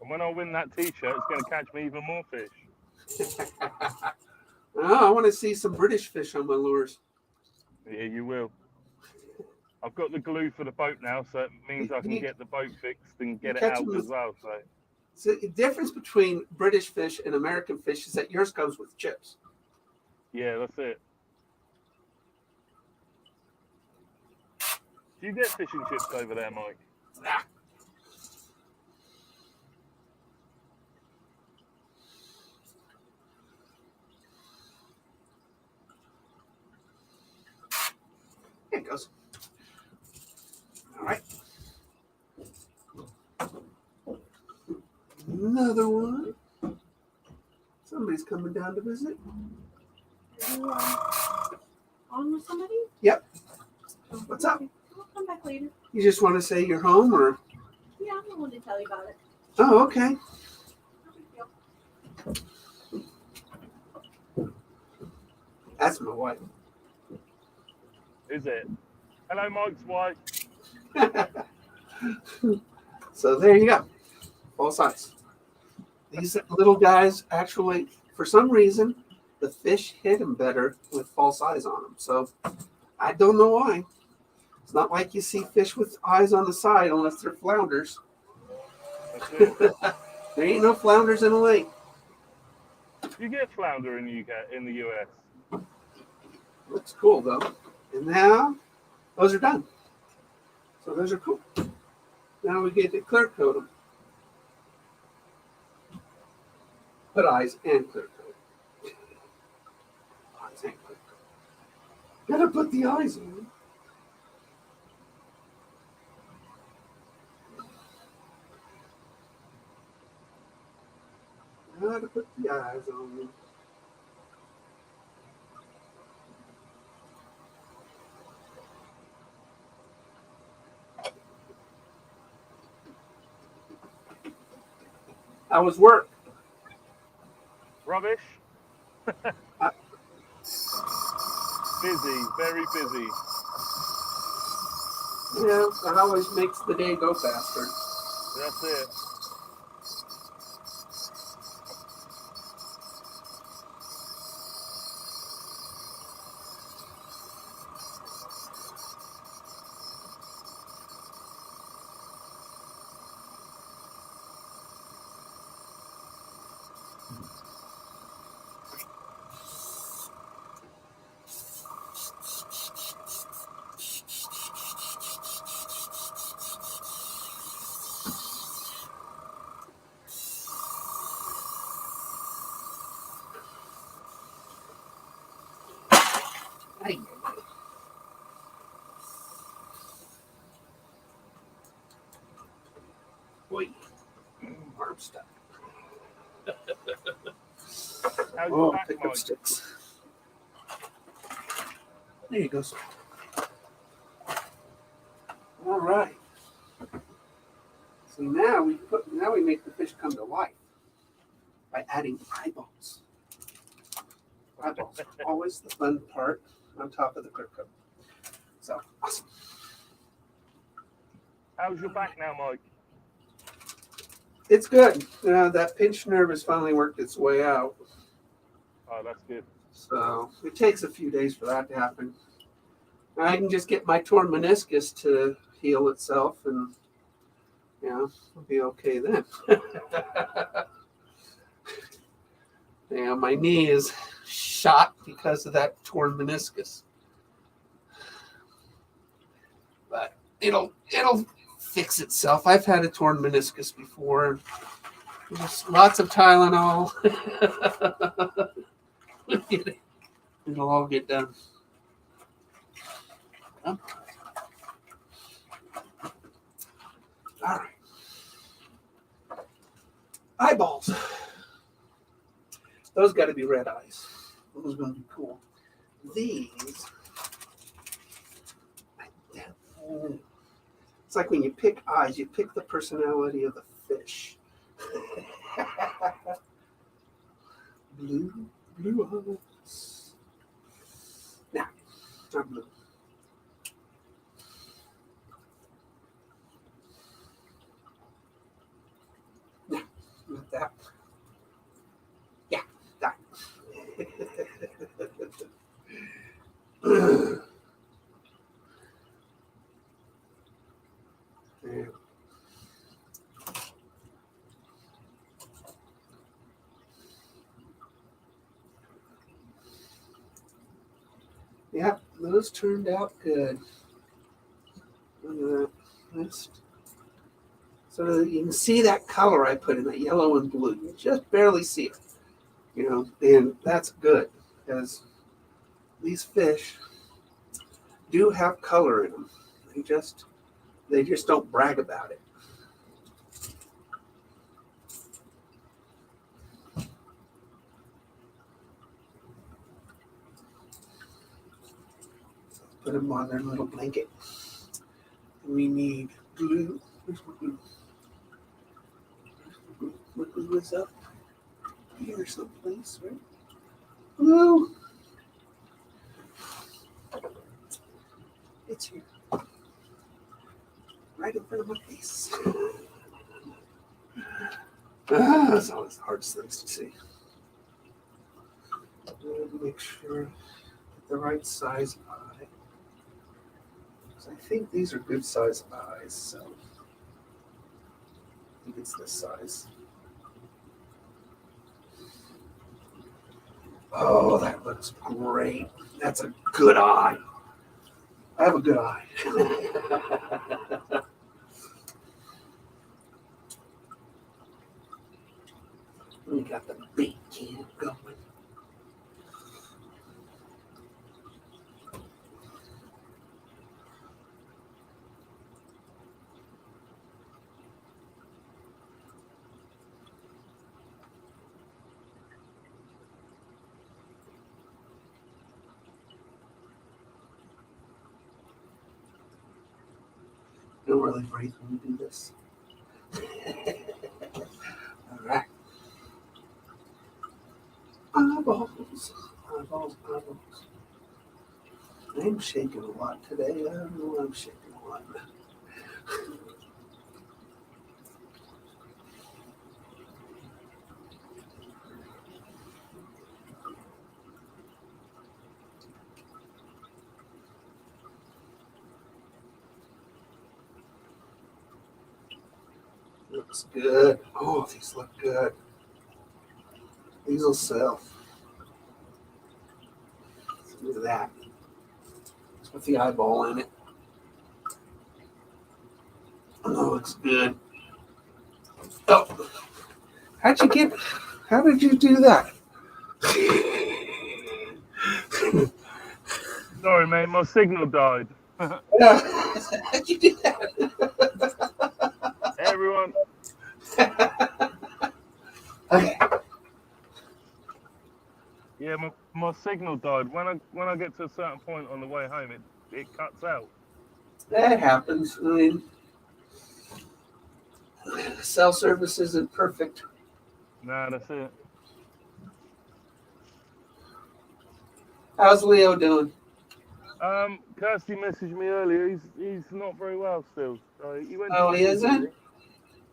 And when I win that T-shirt, it's going to catch me even more fish. Oh, I want to see some British fish on my lures. Yeah, you will. I've got the glue for the boat now, so it means I can get the boat fixed and get it out as well. So the difference between British fish and American fish is that yours comes with chips. Yeah, that's it. Do you get fishing chips over there, Mike? Ah. There it goes. All right. Another one. Somebody's coming down to visit. On with somebody? Yep. What's up? I'll come back later. You just want to say you're home, or? Yeah, I wanted to tell you about it. Oh, okay. No big deal. That's my wife. Is it? Hello, Mike's wife. So there you go. False eyes. These little guys actually, for some reason, the fish hit them better with false eyes on them. So I don't know why. It's not like you see fish with eyes on the side unless they're flounders. There ain't no flounders in a lake. You get flounder in the US. Looks cool though. And now those are done. So those are cool. Now we get to clear coat them. Put eyes and clear coat. Eyes and clear coat. Gotta put the eyes on. Gotta put the eyes on. How was work? rubbish? Uh, Busy, very busy. Yeah, that always makes the day go faster. That's it. Ay, boy, arm stuck. How's your Oh, back, pick up Mike? sticks. There you go. All right. So now we make the fish come to life by adding eyeballs. Eyeballs are always the fun part on top of the grip coat. So awesome. How's your back now, Mike? It's good. That pinched nerve has finally worked its way out. Oh, that's good. So it takes a few days for that to happen. I can just get my torn meniscus to heal itself, and I'll be okay then. My knee is shot because of that torn meniscus, but it'll fix itself. I've had a torn meniscus before. Just lots of Tylenol. It'll all get done. All right. Eyeballs. Those got to be red eyes. Those are going to be cool. These. It's like when you pick eyes, you pick the personality of the fish. Blue eyes. Now, not blue. Now, not that. Yeah, that. Yeah. Yep, those turned out good. Look at that. So you can see that color I put in, that yellow and blue. You just barely see it, and that's good because these fish do have color in them. They just don't brag about it. Put them on their little blanket. We need glue. Where's my glue? My glue is up here someplace, right? Glue. It's here. Right in front of my face. That's always the hardest things to see. Make sure the right size eye. So I think these are good size eyes, so I think it's this size. Oh, that looks great. That's a good eye. I have a good eye. We got the bait can going. Don't really breathe when you do this. All right. eyeballs. I'm shaking a lot today. I don't know why I'm shaking a lot. Looks good. Oh, these look good. These will sell. Look at that. It's with the eyeball in it. Oh, looks good. Oh, how did you do that? Sorry, mate, my signal died. Yeah. How'd you do that? Hey, everyone. Okay. Yeah, my signal died. When I get to a certain point on the way home, it cuts out. That happens. I mean, cell service isn't perfect. Nah, that's it. How's Leo doing? Kirsty messaged me earlier. He's not very well still. So he went. Oh, to he hospital, isn't?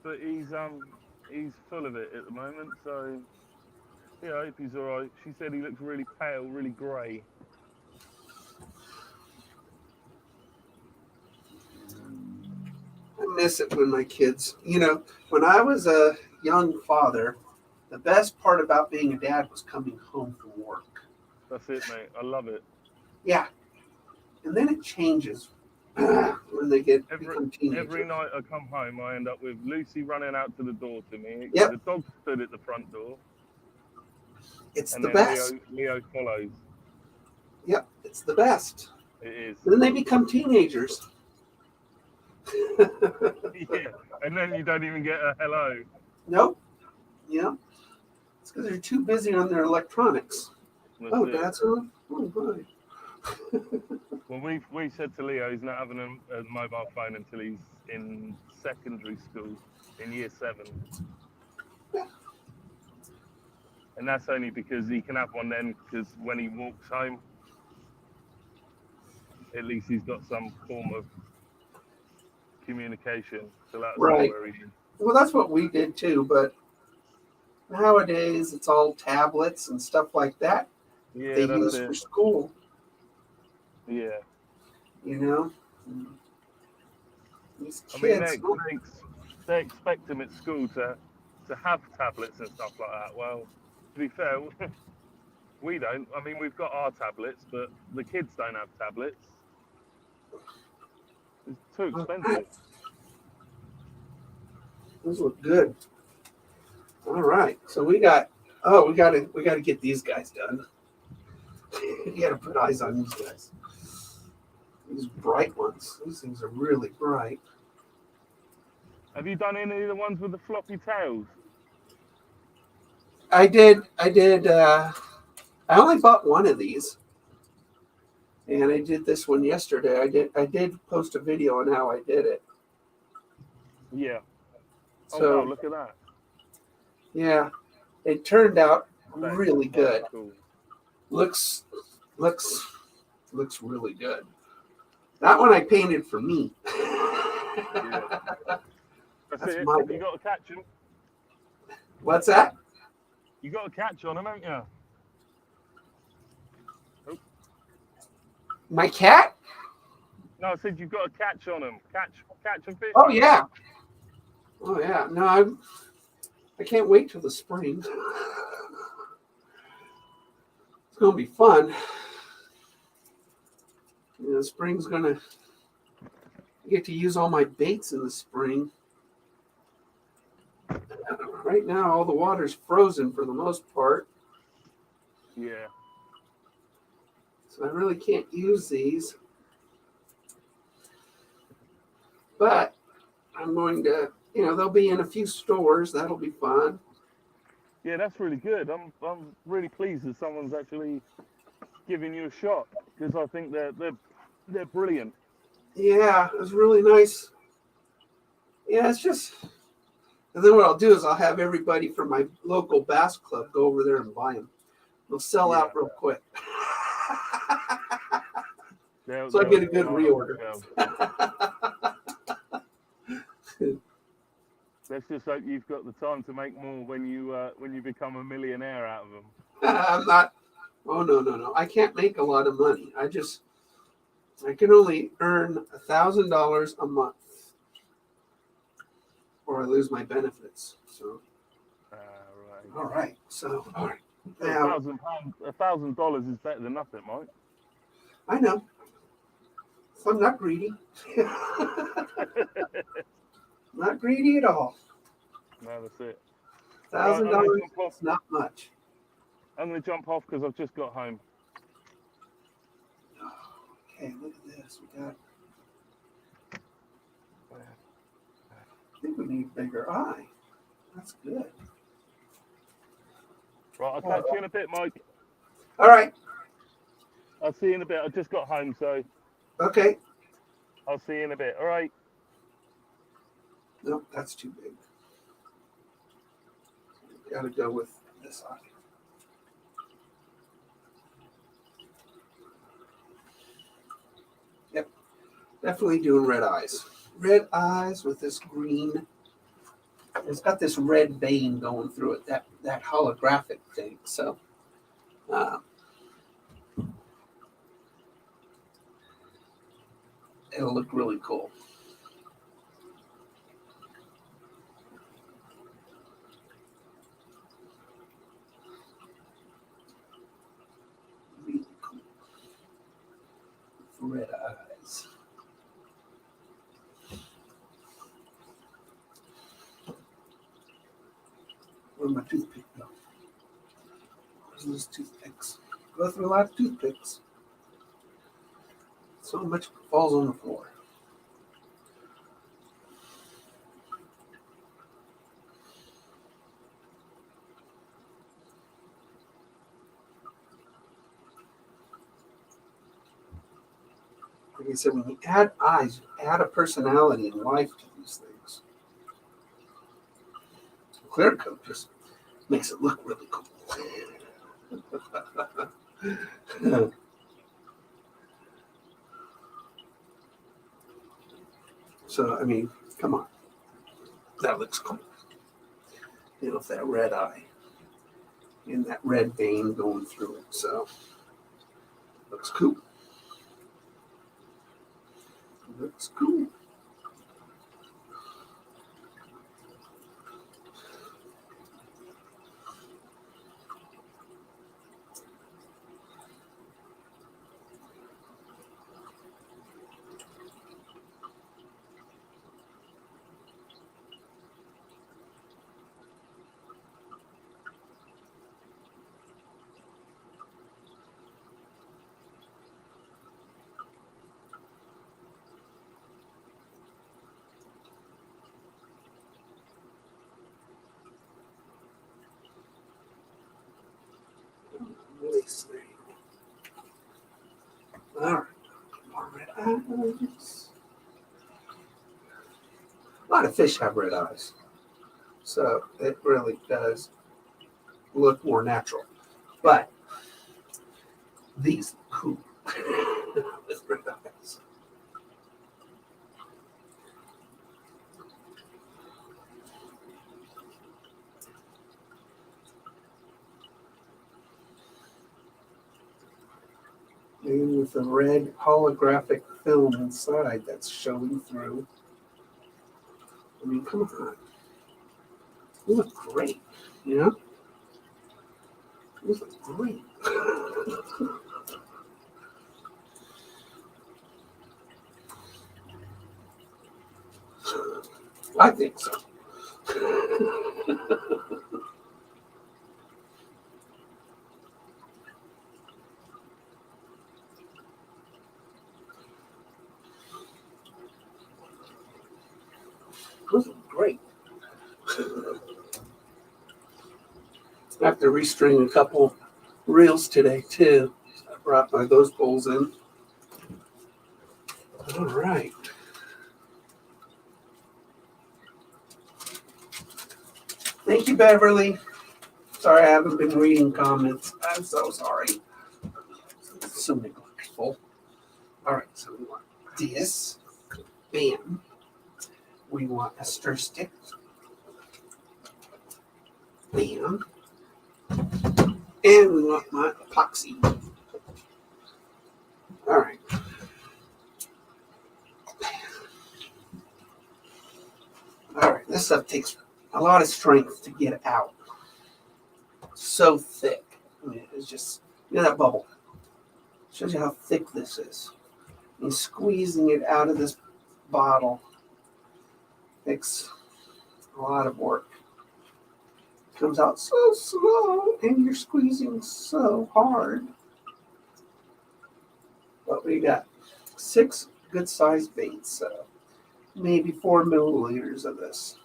but he's full of it at the moment. So yeah, I hope he's all right. She said he looks really pale, really grey. I miss it when my kids, when I was a young father, the best part about being a dad was coming home from work. That's it, mate. I love it. Yeah. And then it changes when they become teenagers. Every night I come home, I end up with Lucy running out to the door to me. Yep. The dog stood at the front door. It's And the then best. Leo follows. Yep, it's the best. It is. Then they become teenagers. Yeah. And then you don't even get a hello. Nope. Yeah. It's because they're too busy on their electronics. That's Oh, it. Dad's on? Oh, hi. Well, we said to Leo he's not having a mobile phone until he's in secondary school, in year 7. And that's only because he can have one then, because when he walks home, at least he's got some form of communication to let us know Right. where he is. Well, that's what we did too, but nowadays it's all tablets and stuff like that Yeah, they that's use it. for school, Yeah. These I mean, kids. they expect them at school to have tablets and stuff like that. Well, to be fair, we don't. I mean, we've got our tablets, but the kids don't have tablets. It's too expensive. Those look good. All right, so we got to get these guys done. You got to put eyes on these guys. These bright ones. These things are really bright. Have you done any of the ones with the floppy tails? I did. I only bought one of these, and I did this one yesterday. I did post a video on how I did it. Yeah. So, Oh wow, look at that. Yeah, it turned out That's really good. Cool. Looks really good. That one I painted for me. Yeah. That's it. my You got to catch them. What's that? You got to catch on them, haven't you? Oh. My cat? No, I said you've got to catch on them. Catch and fish. Oh yeah. Oh yeah. No, I can't wait till the spring. It's gonna be fun. The spring's gonna get to use all my baits in the spring. Right now, all the water's frozen for the most part, Yeah. so I really can't use these. But I'm going to, they'll be in a few stores. That'll be fun. Yeah, that's really good. I'm really pleased that someone's actually giving you a shot, because I think they're brilliant. Yeah, it was really nice. Yeah, it's just. And then what I'll do is I'll have everybody from my local bass club go over there and buy them. They'll sell out real quick. So I get a good reorder. Let's just hope you've got the time to make more when you become a millionaire out of them. I'm not. Oh no! I can't make a lot of money. I can only earn $1,000 a month, or I lose my benefits. So. Right. All right. So all right. Now, $1,000 is better than nothing, Mike. I know. So I'm not greedy. Not greedy at all. No, that's it. $1,000 is not much. I'm going to jump off because I've just got home. Okay, look at this. We got. I think we need a bigger eye. That's good. Right, I'll catch you in a bit, Mike. All right. I'll see you in a bit. I just got home, so. Okay. I'll see you in a bit. All right. Nope, that's too big. Got to go with this eye. Yep, definitely doing red eyes. Red eyes with this green. It's got this red vein going through it. That holographic thing. So, it'll look really cool. Really cool. Red eyes. Where's my toothpick go? Where's those toothpicks? Go through a lot of toothpicks. So much falls on the floor. Like I said, when you add eyes, you add a personality and life to these things. Clear coat just makes it look really cool. So, I mean, come on. That looks cool. You know, with that red eye and that red vein going through it. So, looks cool. Looks cool. This thing. All right. More red eyes. A lot of fish have red eyes. So it really does look more natural. But these look cool. With red eyes. And with the red holographic film inside that's showing through. I mean, come on. You look great, you know? You look great. I think so. Those are great. I have to restring a couple reels today too. I brought those poles in. All right. Thank you, Beverly. Sorry, I haven't been reading comments. I'm so sorry. So neglectful. All right, so we want this. Bam. We want a stir stick. Bam. And we want my epoxy. All right. All right, this stuff takes a lot of strength to get out. So thick. I mean, it's just, that bubble. Shows you how thick this is. And squeezing it out of this bottle takes a lot of work. Comes out so slow, and you're squeezing so hard. But we got 6 good-sized baits, maybe 4 milliliters of this.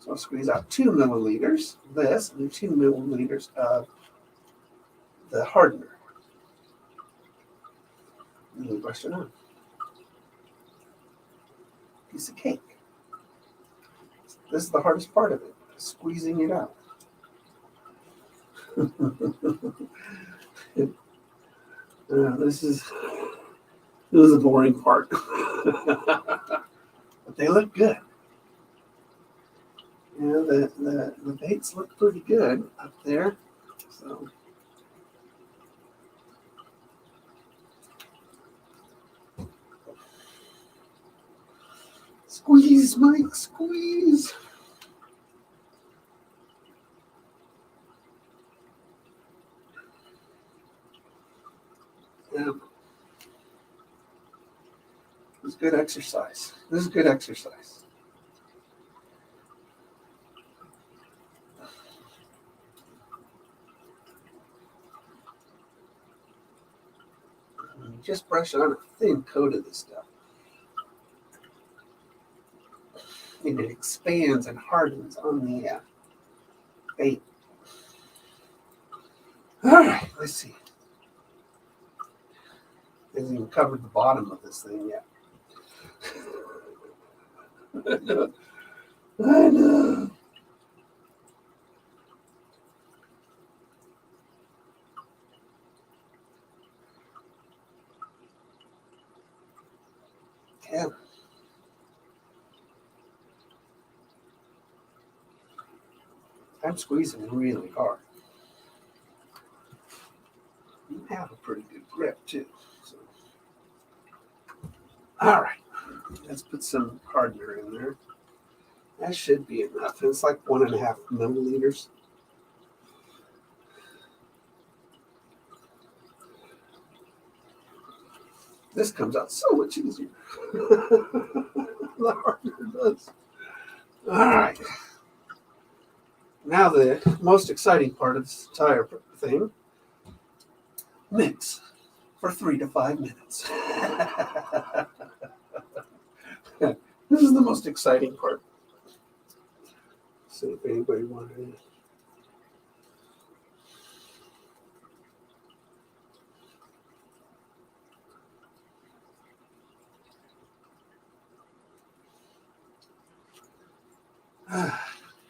So I'll squeeze out 2 milliliters of this and 2 milliliters of the hardener. And you brush it on. Piece of cake. This is the hardest part of it, squeezing it out. This is the boring part. But they look good. The baits look pretty good up there. So squeeze, Mike, squeeze. Yeah. This is good exercise. This is good exercise. You just brush on a thin coat of this stuff. And it expands and hardens on the bait. All right, let's see. Hasn't even covered the bottom of this thing yet. I know. I know. Yeah. I'm squeezing really hard. You have a pretty good grip too. So. All right, let's put some hardener in there. That should be enough. It's like 1.5 milliliters. This comes out so much easier. The hardener does. All right. Now the most exciting part of this entire thing. Mix for 3 to 5 minutes. This is the most exciting part. See if anybody wanted it.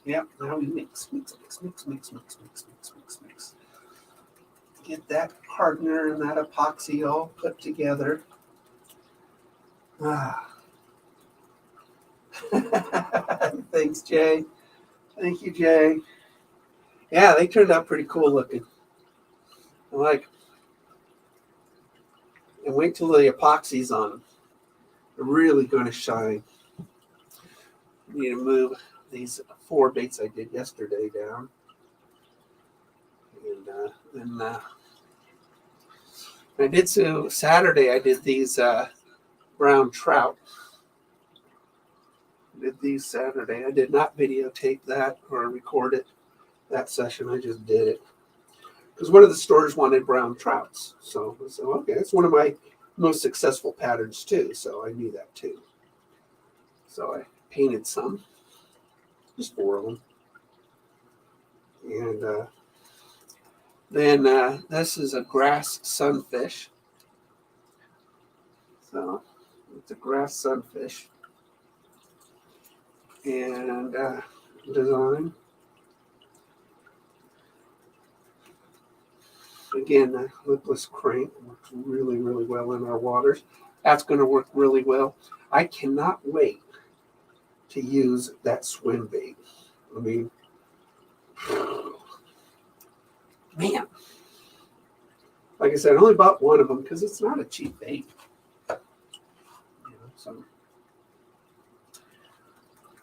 Yep, now we mix. Get that hardener and that epoxy all put together. Thanks, Jay. Thank you, Jay. Yeah, they turned out pretty cool looking. I like them. And wait till the epoxy's on them. They're really going to shine. I need to move these 4 baits I did yesterday down. And then I did so Saturday. I did these brown trout. I did these Saturday. I did not videotape that or record it that session. I just did it because one of the stores wanted brown trouts. So I said, okay, it's one of my most successful patterns too. So I knew that too. So I painted some, just 4 of them, and then this is a grass sunfish. So it's a grass sunfish. And design. Again, the lipless crank works really, really well in our waters. That's going to work really well. I cannot wait to use that swim bait. I mean, man. Like I said, I only bought one of them because it's not a cheap bait. So,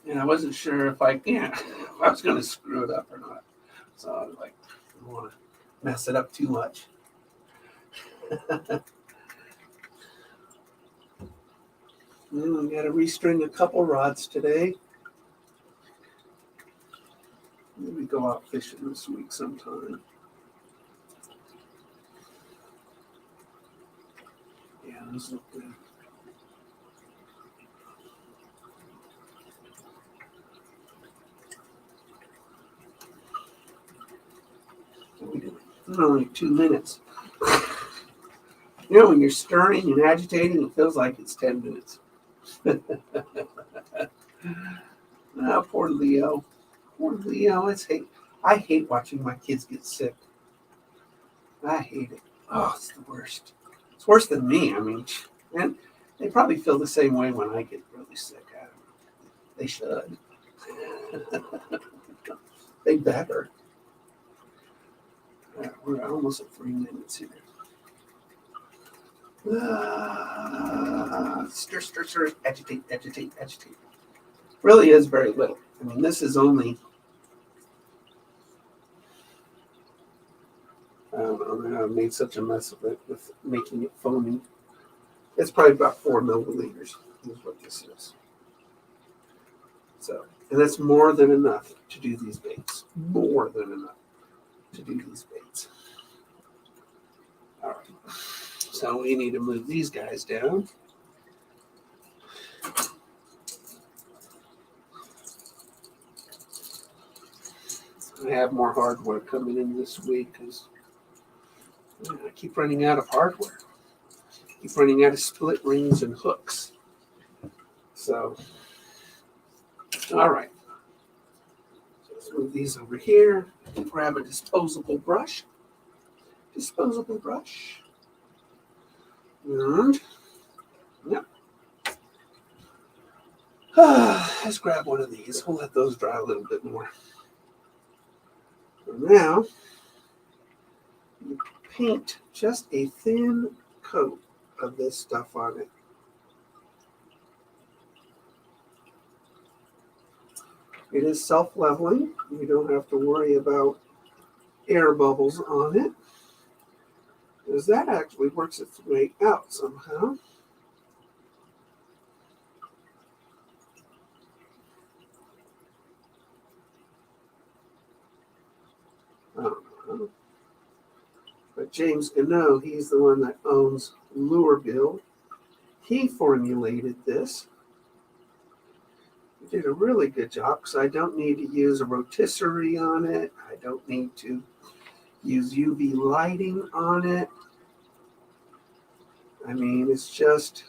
and I wasn't sure if I was going to screw it up or not. So I was like, I don't want to mess it up too much. We got to restring a couple rods today. Maybe go out fishing this week sometime. Yeah, those look good. What are we doing? Only 2 minutes. You know, when you're stirring and agitating, it feels like it's 10 minutes. Oh, poor Leo. Poor Leo. I hate watching my kids get sick. I hate it. Oh, it's the worst. It's worse than me. I mean, and they probably feel the same way when I get really sick. I don't know. They should. They better. We're almost at 3 minutes here. Stir, stir, stir, agitate, agitate, agitate. Really is very little. I mean, this is only, I don't know, I made such a mess of it with making it foamy. It's probably about 4 milliliters is what this is. So, and that's more than enough to do these baits. More than enough to do these baits. All right. So we need to move these guys down. I have more hardware coming in this week because I keep running out of hardware. I keep running out of split rings and hooks. So, all right. So let's move these over here. Grab a disposable brush. Disposable brush. And, yep. Let's grab one of these. We'll let those dry a little bit more. So now, you paint just a thin coat of this stuff on it. It is self-leveling. You don't have to worry about air bubbles on it, because that actually works its way out somehow. I don't know. But James Gano, he's the one that owns Lure Bill. He formulated this. He did a really good job because I don't need to use a rotisserie on it. I don't need to use UV lighting on it. I mean, it's just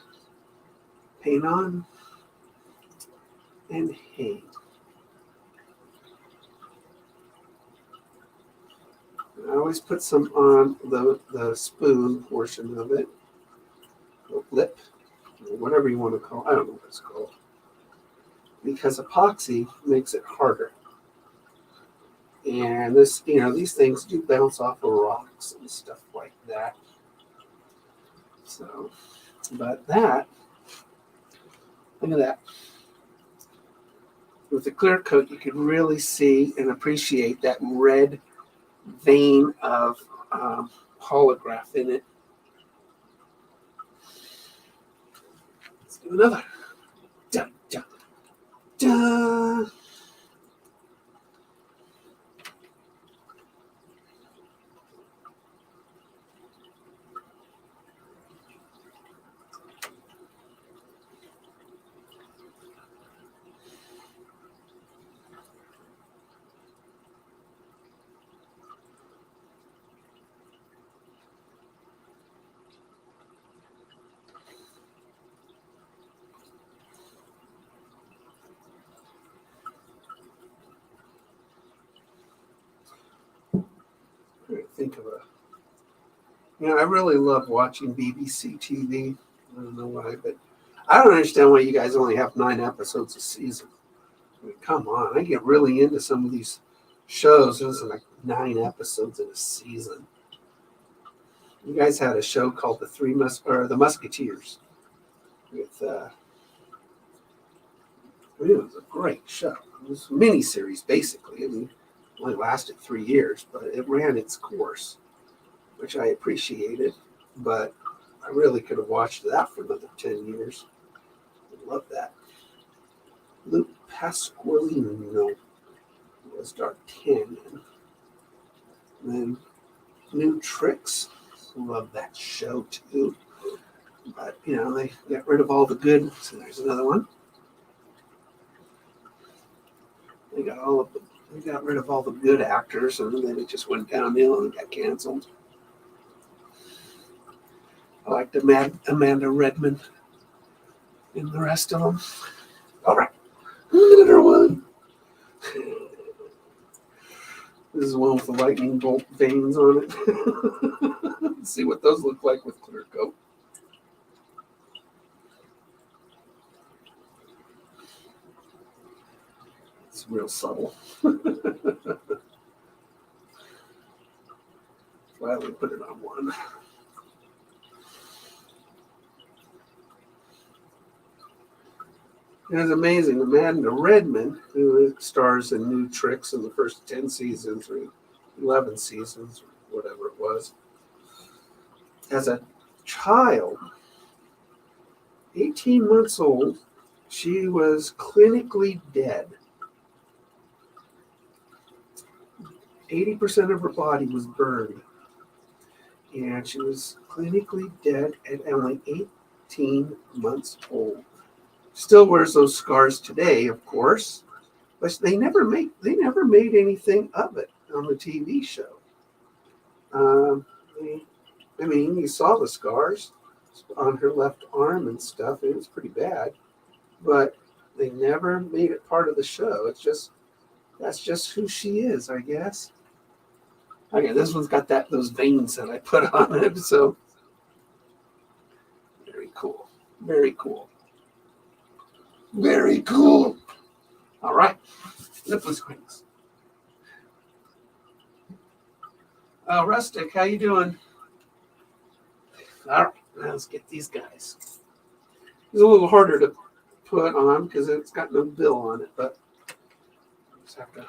paint on and hang. I always put some on the spoon portion of it, the lip, or whatever you want to call it. I don't know what it's called. Because epoxy makes it harder. And this, these things do bounce off of rocks and stuff like that. So, but that, look at that. With the clear coat, you can really see and appreciate that red vein of holograph in it. Let's do another. Dun, dun, dun. Think of You know, I really love watching BBC TV. I don't know why, but I don't understand why you guys only have 9 episodes a season. I mean, come on, I get really into some of these shows. There's like 9 episodes in a season. You guys had a show called the Musketeers with I mean, it was a great show. It was a miniseries basically. I mean, it only lasted 3 years, but it ran its course, which I appreciated. But I really could have watched that for another 10 years. I love that. Luke Pasqualino was D'Artagnan. And then New Tricks. Love that show too. But, you know, they got rid of all the good. So there's another one. They got rid of all the good actors, and then it just went downhill and got canceled. I liked Amanda Redmond and the rest of them. All right, another one. This is one with the lightning bolt veins on it. Let's see what those look like with clear coat. It's real subtle. Why we put it on one? It was amazing. Amanda Redmond, who stars in New Tricks in the first 10 seasons or 11 seasons, or whatever it was. As a child, 18 months old, she was clinically dead. 80% of her body was burned. And she was clinically dead at only 18 months old. Still wears those scars today, of course, but they never made anything of it on the TV show. I mean, you saw the scars on her left arm and stuff. It was pretty bad, but they never made it part of the show. That's just who she is, I guess. Okay, this one's got those veins that I put on it, so very cool. Very cool. Very cool. All right. Lipless Queens. Rustic, how you doing? All right, now let's get these guys. It's a little harder to put on because it's got no bill on it, but just have to.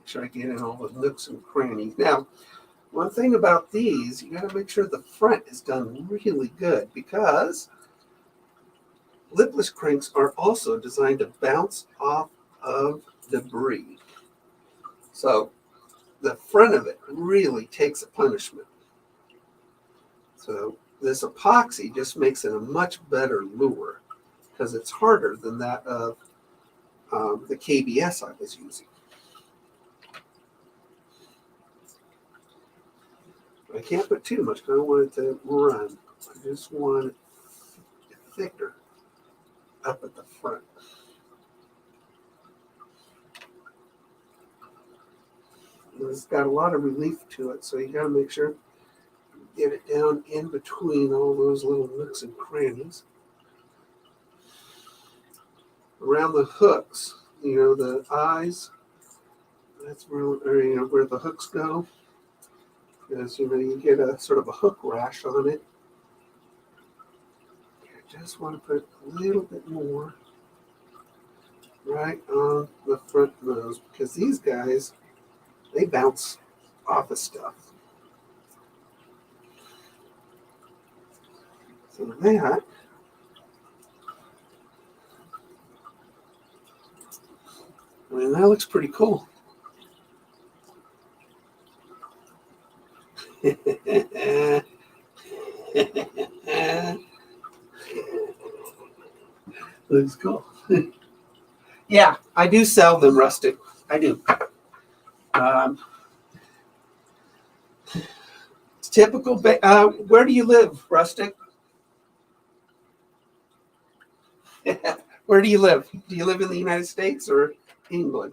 Sure I get in all the nooks and crannies. Now, one thing about these, you got to make sure the front is done really good because lipless cranks are also designed to bounce off of debris. So the front of it really takes a punishment. So this epoxy just makes it a much better lure because it's harder than that of the KBS I was using. I can't put too much because I don't want it to run. I just want it thicker up at the front. It's got a lot of relief to it, so you got to make sure you get it down in between all those little nooks and crannies. Around the hooks, the eyes, that's where the hooks go. Because, you get a sort of a hook rash on it. I just want to put a little bit more right on the front nose because these guys, they bounce off of stuff. So that looks pretty cool. Looks cool. Yeah, I do sell them, Rustic. I do. It's typical. Where do you live, Rustic? Where do you live? Do you live in the United States or England?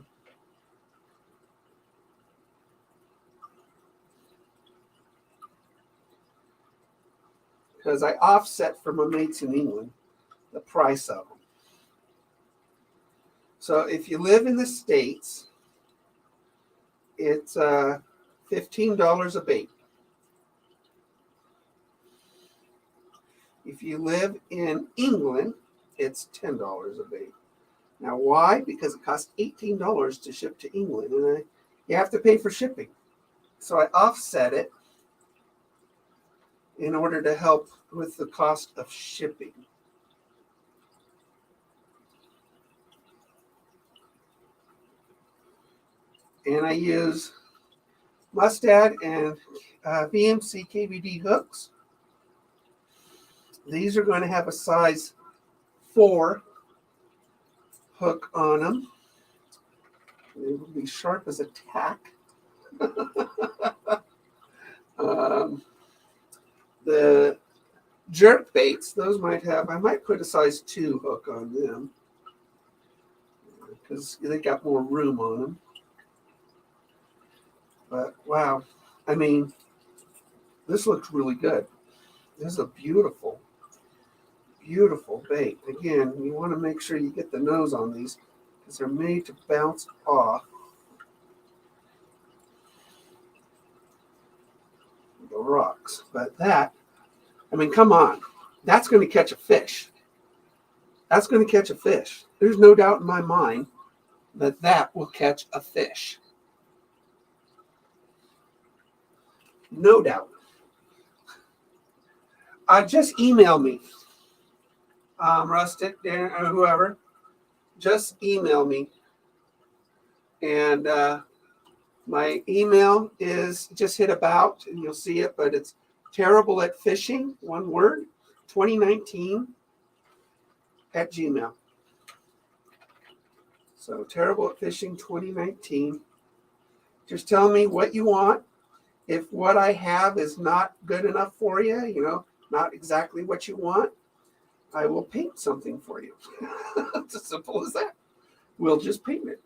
Because I offset for my mates in England the price of them. So if you live in the States, it's $15 a bait. If you live in England, it's $10 a bait. Now, why? Because it costs $18 to ship to England, and you have to pay for shipping. So I offset it in order to help with the cost of shipping. And I use Mustad and VMC KVD hooks. These are going to have a size 4 hook on them. They will be sharp as a tack. The jerk baits, those might have, I might put a size 2 hook on them because they got more room on them. But wow, I mean, this looks really good. This is a beautiful, beautiful bait. Again, you want to make sure you get the nose on these because they're made to bounce off the rocks. But that, I mean, come on. That's going to catch a fish. That's going to catch a fish. There's no doubt in my mind that that will catch a fish. No doubt. Just email me. Rustic, Dan, or whoever. Just email me. And my email is, just hit about and you'll see it, but it's terrible at fishing, one word, 2019 at Gmail. So terrible at fishing 2019. Just tell me what you want. If what I have is not good enough for you, you know, not exactly what you want, I will paint something for you. It's as simple as that. We'll just paint it.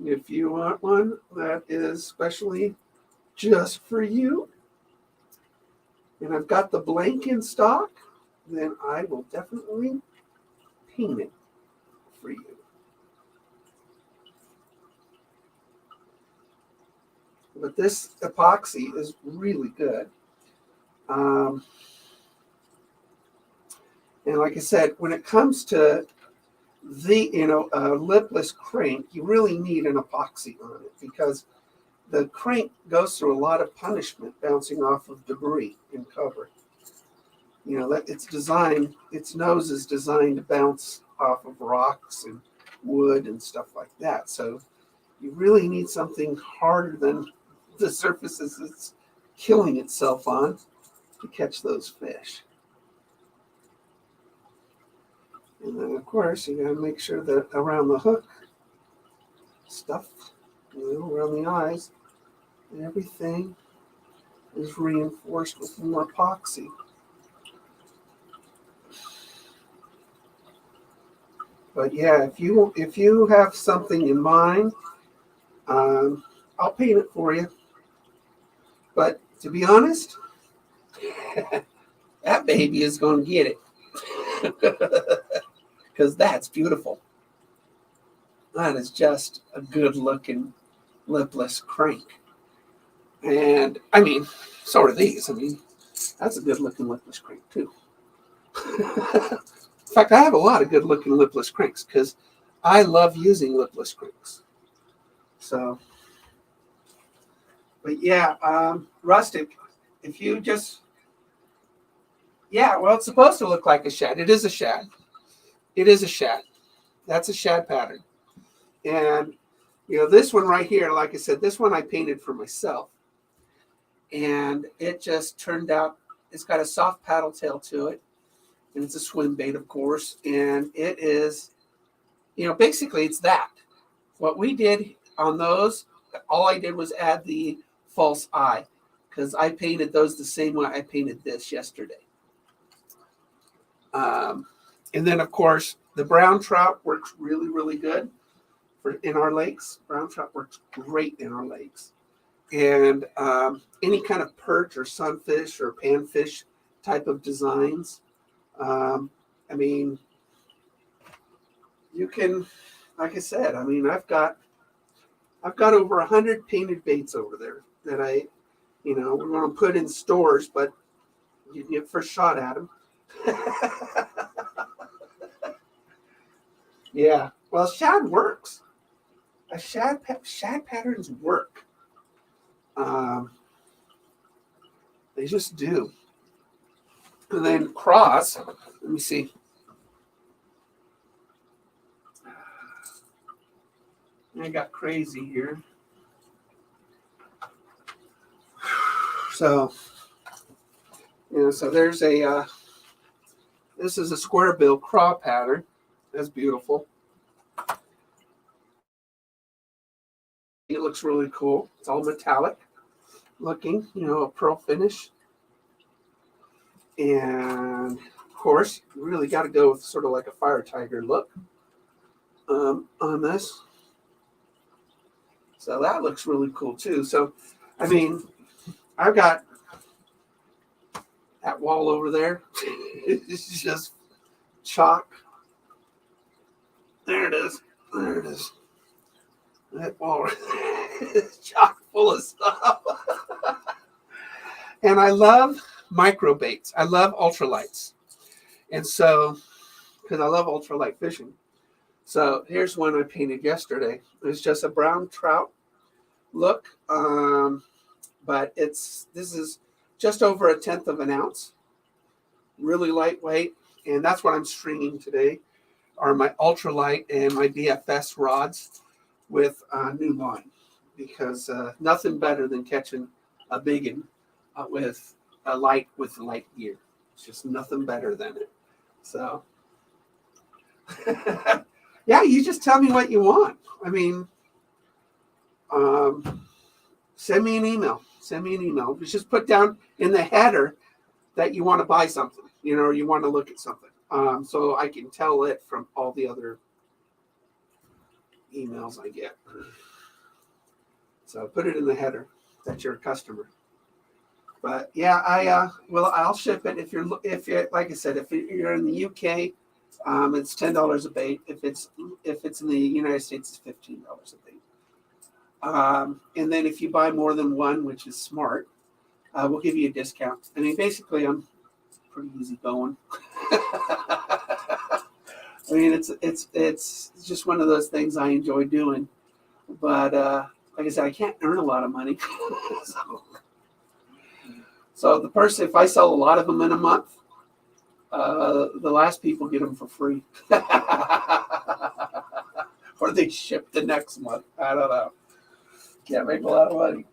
If you want one that is specially just for you, and I've got the blank in stock, then I will definitely paint it for you. But this epoxy is really good. And like I said, when it comes to the, lipless crank, you really need an epoxy on it because the crank goes through a lot of punishment bouncing off of debris and cover. You know, that its nose is designed to bounce off of rocks and wood and stuff like that. So you really need something harder than the surfaces it's killing itself on to catch those fish. And then, of course, you got to make sure that around the hook stuff, around the eyes, everything is reinforced with more epoxy. But yeah, if you have something in mind, I'll paint it for you. But to be honest, that baby is going to get it. Because that's beautiful. That is just a good looking lipless crank. And I mean, so are these. I mean, that's a good looking lipless crank too. In fact, I have a lot of good looking lipless cranks because I love using lipless cranks. So, but yeah, Rustic, if you just, yeah, well, it's supposed to look like a shad. It is a shad. It is a shad. That's a shad pattern. And, this one right here, like I said, this one I painted for myself. And it just turned out, it's got a soft paddle tail to it. And it's a swim bait, of course. And it is, basically it's that. What we did on those, all I did was add the false eye. Because I painted those the same way I painted this yesterday. And then, of course, The brown trout works really, really good in our lakes. Brown trout works great in our lakes. And any kind of perch or sunfish or panfish type of designs. I mean, you can, like I said, I mean, I've got over 100 painted baits over there that we're going to put in stores, but you can get first shot at them. Yeah, well, shad works. Shad patterns work. They just do. And then cross. Let me see. I got crazy here. So, so there's this is a square bill craw pattern. That's beautiful. It looks really cool. It's all metallic looking, a pearl finish. And of course, you really got to go with sort of like a fire tiger look on this. So that looks really cool too. So, I mean, I've got that wall over there. It's just chalk. There it is. There it is. That wall is chock full of stuff. And I love micro baits. I love ultralights. And so, because I love ultralight fishing. So here's one I painted yesterday. It's just a brown trout look. But this is just over 1/10 of an ounce. Really lightweight. And that's what I'm stringing today are my ultralight and my DFS rods with new line, because nothing better than catching a biggin with a light gear. It's just nothing better than it. So, yeah, you just tell me what you want. I mean, send me an email. Just put down in the header that you want to buy something, or you want to look at something, so I can tell it from all the other emails I get. So put it in the header that you're a customer. But yeah, I'll ship it if you're like I said, if you're in the UK, it's $10 a bait. If it's in the United States, it's $15 a bait. And then if you buy more than one, which is smart, we'll give you a discount. I mean, basically, I'm pretty easy going. I mean, it's just one of those things I enjoy doing. But like I said, I can't earn a lot of money. So the person, if I sell a lot of them in a month, the last people get them for free. Or they ship the next month. I don't know. Can't make a lot of money.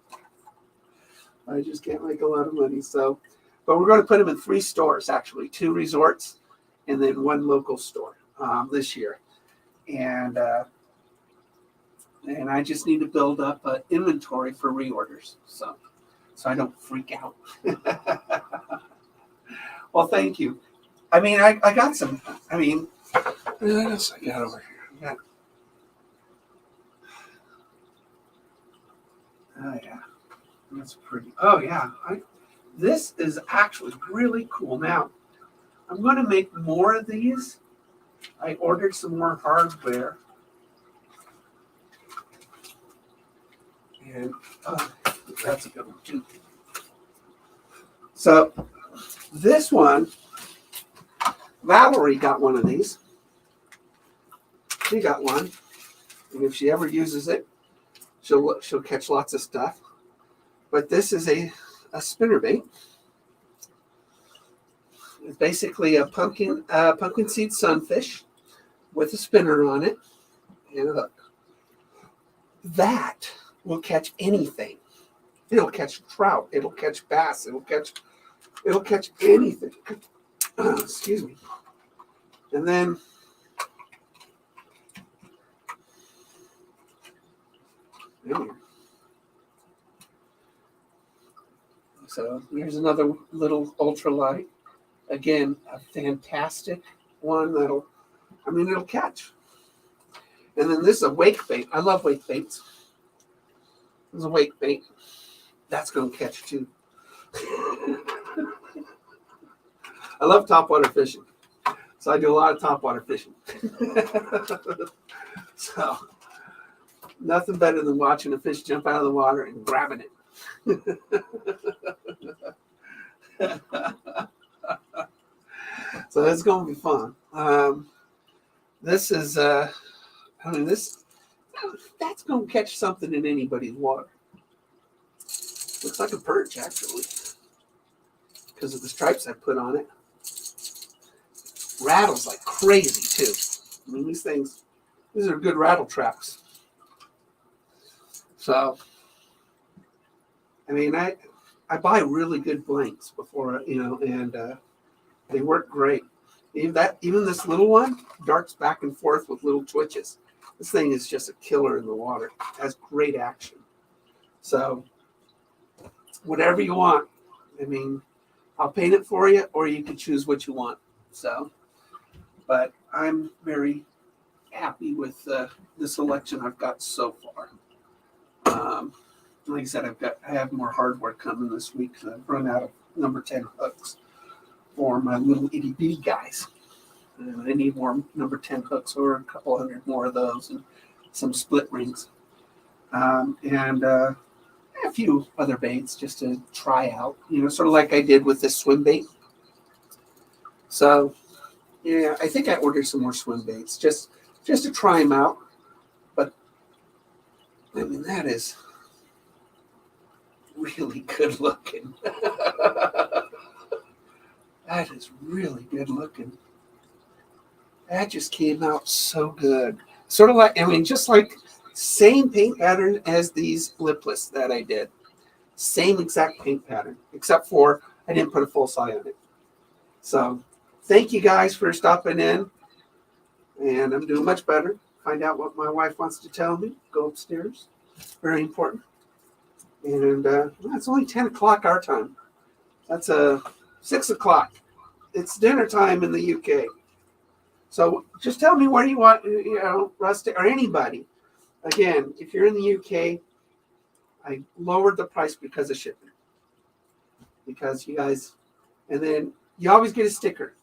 I just can't make a lot of money. So, but we're going to put them in 3 stores, actually, 2 resorts and then 1 local store this year. And I just need to build up an inventory for reorders. So I don't freak out. Well, thank you. I mean, I got some. I mean, what else I got over here? Oh yeah, that's pretty. Oh yeah, this is actually really cool. Now, I'm going to make more of these. I ordered some more hardware, and that's a good one too. So this one, Valerie got one of these. She got one, and if she ever uses it, she'll catch lots of stuff. But this is a spinnerbait. It's basically a pumpkin seed sunfish with a spinner on it and a hook. That will catch anything. It'll catch trout. It'll catch bass. It'll catch anything. Excuse me. And then so here's another little ultralight. Again, a fantastic one that'll I mean, it'll catch. And then this is a wake bait. I love wake baits. This is a wake bait. That's going to catch too. I love topwater fishing. So I do a lot of topwater fishing. So nothing better than watching a fish jump out of the water and grabbing it. So it's going to be fun. This is, I mean, that's going to catch something in anybody's water. Looks like a perch, actually, because of the stripes I put on it. Rattles like crazy, too. I mean, these are good rattle traps. So, I mean, I buy really good blanks before, and they work great. Even this little one darts back and forth with little twitches. This thing is just a killer in the water. It has great action. So, whatever you want. I mean, I'll paint it for you, or you can choose what you want. So, but I'm very happy with the selection I've got so far. Like I said, I have more hardware coming this week. So I've run out of number 10 hooks for my little itty bitty guys. I need more number 10 hooks, or a couple hundred more of those, and some split rings, and a few other baits just to try out. Sort of like I did with this swim bait. So, yeah, I think I ordered some more swim baits just to try them out. But I mean, that is really good looking. That is really good looking. That just came out so good. Sort of like, I mean, just like same paint pattern as these lipless that I did. Same exact paint pattern, except for I didn't put a full eye on it. So thank you guys for stopping in. And I'm doing much better. Find out what my wife wants to tell me. Go upstairs. Very important. And it's only 10 o'clock our time. That's 6 o'clock. It's dinner time in the UK. So just tell me where you want, Rusty or anybody. Again, if you're in the UK, I lowered the price because of shipping. Because you guys, and then you always get a sticker.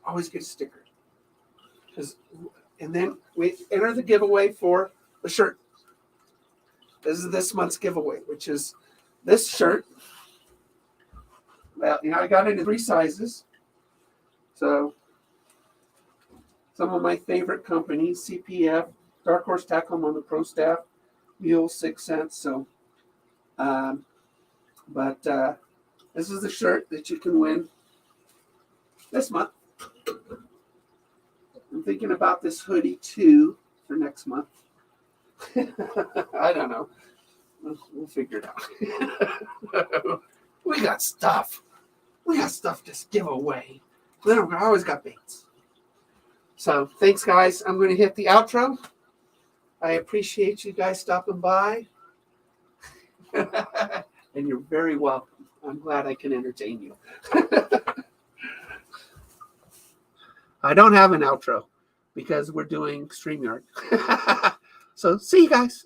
Always get a sticker. And then we enter the giveaway for the shirt. This is this month's giveaway, which is this shirt. Well, I got it in 3 sizes. So some of my favorite companies, CPF, Dark Horse Tackle, I'm on the pro staff, Mule, 6 cents. So, but this is the shirt that you can win this month. I'm thinking about this hoodie too for next month. I don't know. We'll figure it out. We got stuff. We got stuff to give away. Then I always got baits. So thanks, guys. I'm going to hit the outro. I appreciate you guys stopping by. And you're very welcome. I'm glad I can entertain you. I don't have an outro because we're doing StreamYard. So see you guys.